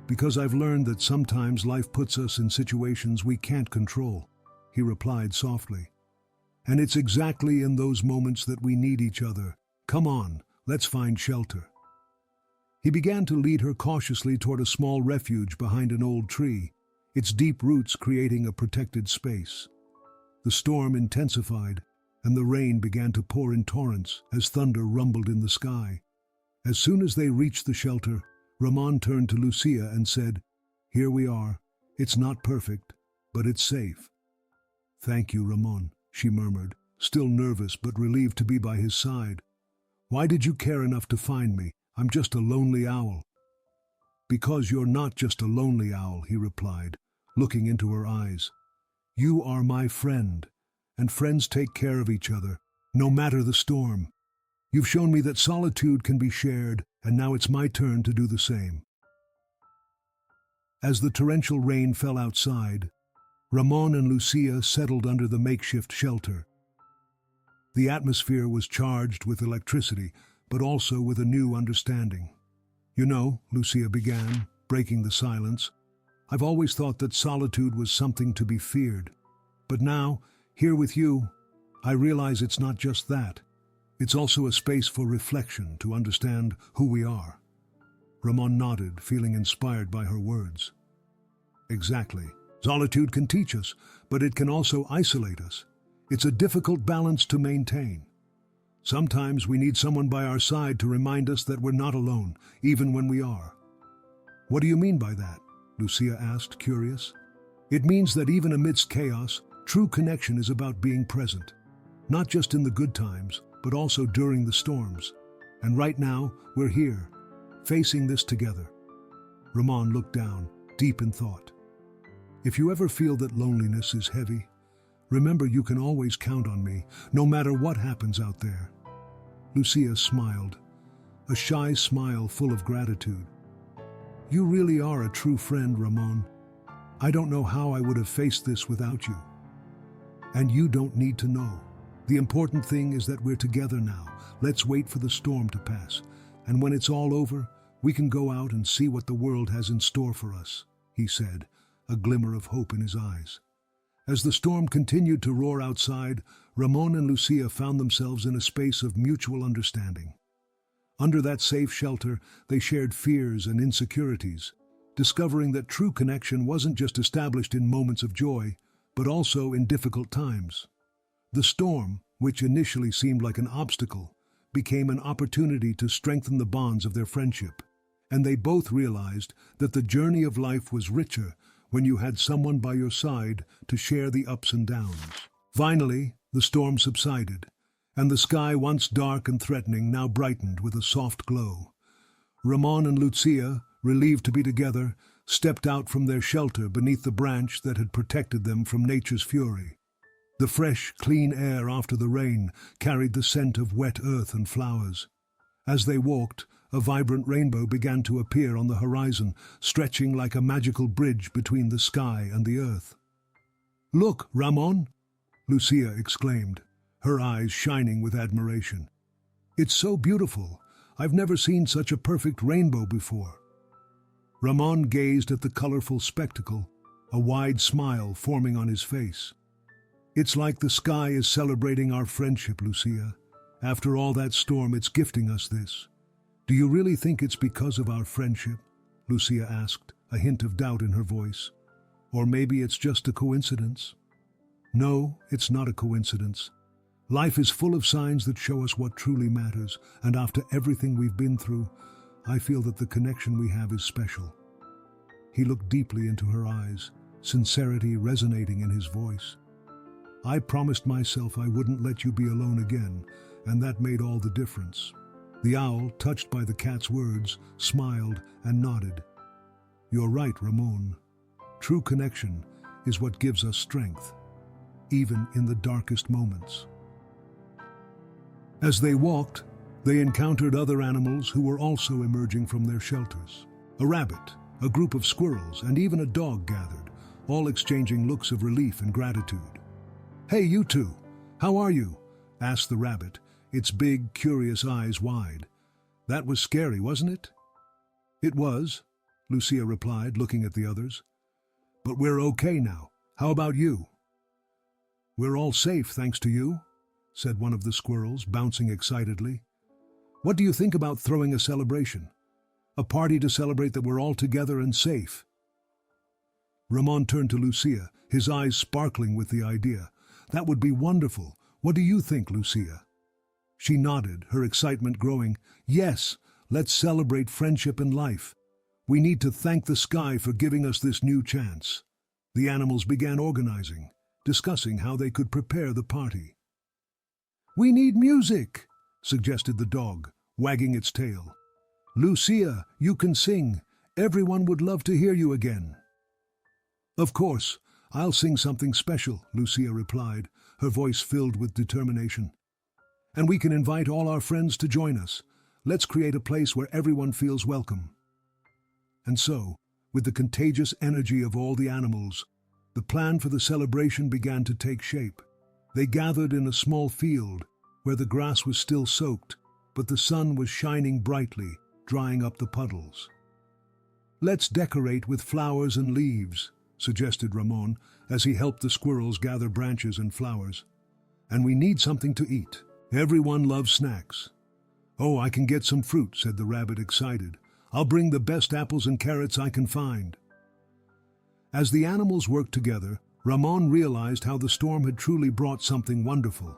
"Because I've learned that sometimes life puts us in situations we can't control," he replied softly. "And it's exactly in those moments that we need each other. Come on, let's find shelter." He began to lead her cautiously toward a small refuge behind an old tree, its deep roots creating a protected space. The storm intensified, and the rain began to pour in torrents as thunder rumbled in the sky. As soon as they reached the shelter, Ramon turned to Lucia and said, "Here we are. It's not perfect, but it's safe." "Thank you, Ramon," she murmured, still nervous but relieved to be by his side. "Why did you care enough to find me? I'm just a lonely owl." "Because you're not just a lonely owl," he replied, looking into her eyes. "You are my friend, and friends take care of each other, no matter the storm. You've shown me that solitude can be shared, and now it's my turn to do the same." As the torrential rain fell outside, Ramon and Lucia settled under the makeshift shelter. The atmosphere was charged with electricity, but also with a new understanding. "You know," Lucia began, breaking the silence, "I've always thought that solitude was something to be feared. But now, here with you, I realize it's not just that. It's also a space for reflection, to understand who we are." Ramon nodded, feeling inspired by her words. "Exactly. Solitude can teach us, but it can also isolate us. It's a difficult balance to maintain. Sometimes we need someone by our side to remind us that we're not alone, even when we are." "What do you mean by that?" Lucia asked, curious. "It means that even amidst chaos, true connection is about being present. Not just in the good times, but also during the storms. And right now, we're here, facing this together." Ramon looked down, deep in thought. "If you ever feel that loneliness is heavy, remember you can always count on me, no matter what happens out there." Lucia smiled, a shy smile full of gratitude. "You really are a true friend, Ramon. I don't know how I would have faced this without you. And you don't need to know. The important thing is that we're together now. Let's wait for the storm to pass. And when it's all over, we can go out and see what the world has in store for us," he said, a glimmer of hope in his eyes. As the storm continued to roar outside, Ramon and Lucia found themselves in a space of mutual understanding. Under that safe shelter, they shared fears and insecurities, discovering that true connection wasn't just established in moments of joy, but also in difficult times. The storm, which initially seemed like an obstacle, became an opportunity to strengthen the bonds of their friendship, and they both realized that the journey of life was richer when you had someone by your side to share the ups and downs. Finally, the storm subsided, and the sky, once dark and threatening, now brightened with a soft glow. Ramon and Lucia, relieved to be together, stepped out from their shelter beneath the branch that had protected them from nature's fury. The fresh, clean air after the rain carried the scent of wet earth and flowers. As they walked, a vibrant rainbow began to appear on the horizon, stretching like a magical bridge between the sky and the earth. "Look, Ramon!" Lucia exclaimed, her eyes shining with admiration. "It's so beautiful. I've never seen such a perfect rainbow before." Ramon gazed at the colorful spectacle, a wide smile forming on his face. "It's like the sky is celebrating our friendship, Lucia. After all that storm, it's gifting us this." "Do you really think it's because of our friendship?" Lucia asked, a hint of doubt in her voice. "Or maybe it's just a coincidence?" "No, it's not a coincidence. Life is full of signs that show us what truly matters, and after everything we've been through, I feel that the connection we have is special." He looked deeply into her eyes, sincerity resonating in his voice. "I promised myself I wouldn't let you be alone again, and that made all the difference." The owl, touched by the cat's words, smiled and nodded. "You're right, Ramon. True connection is what gives us strength, even in the darkest moments." As they walked, they encountered other animals who were also emerging from their shelters. A rabbit, a group of squirrels, and even a dog gathered, all exchanging looks of relief and gratitude. "Hey, you two, how are you?" asked the rabbit, its big, curious eyes wide. "That was scary, wasn't it?" "It was," Lucia replied, looking at the others. "But we're okay now. How about you?" "We're all safe, thanks to you," said one of the squirrels, bouncing excitedly. "What do you think about throwing a celebration? A party to celebrate that we're all together and safe?" Ramon turned to Lucia, his eyes sparkling with the idea. "That would be wonderful. What do you think, Lucia?" She nodded, her excitement growing. "Yes, let's celebrate friendship and life. We need to thank the sky for giving us this new chance." The animals began organizing, discussing how they could prepare the party. "We need music," suggested the dog, wagging its tail. "Lucia, you can sing. Everyone would love to hear you again." "Of course, I'll sing something special," Lucia replied, her voice filled with determination. "And we can invite all our friends to join us. Let's create a place where everyone feels welcome." And so, with the contagious energy of all the animals, the plan for the celebration began to take shape. They gathered in a small field where the grass was still soaked, but the sun was shining brightly, drying up the puddles. "Let's decorate with flowers and leaves," suggested Ramon as he helped the squirrels gather branches and flowers. "And we need something to eat. Everyone loves snacks." "Oh, I can get some fruit," said the rabbit, excited. "I'll bring the best apples and carrots I can find." As the animals worked together, Ramon realized how the storm had truly brought something wonderful.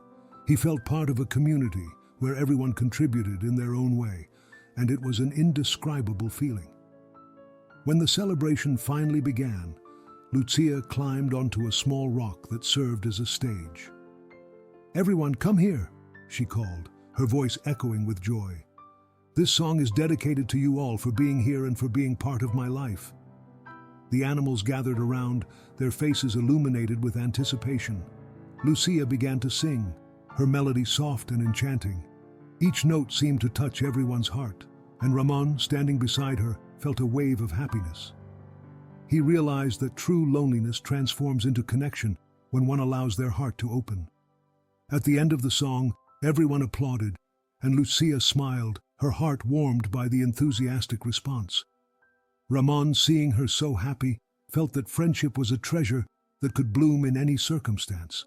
He felt part of a community where everyone contributed in their own way, and it was an indescribable feeling. When the celebration finally began, Lucia climbed onto a small rock that served as a stage. "Everyone, come here," she called, her voice echoing with joy. "This song is dedicated to you all for being here and for being part of my life." The animals gathered around, their faces illuminated with anticipation. Lucia began to sing, her melody soft and enchanting. Each note seemed to touch everyone's heart, and Ramon, standing beside her, felt a wave of happiness. He realized that true loneliness transforms into connection when one allows their heart to open. At the end of the song, everyone applauded, and Lucia smiled, her heart warmed by the enthusiastic response. Ramon, seeing her so happy, felt that friendship was a treasure that could bloom in any circumstance.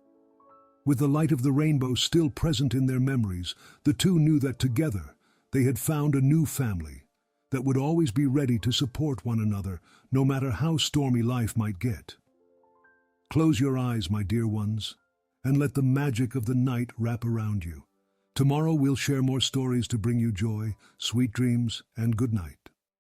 With the light of the rainbow still present in their memories, the two knew that together they had found a new family that would always be ready to support one another, no matter how stormy life might get. Close your eyes, my dear ones, and let the magic of the night wrap around you. Tomorrow we'll share more stories to bring you joy, sweet dreams, and good night.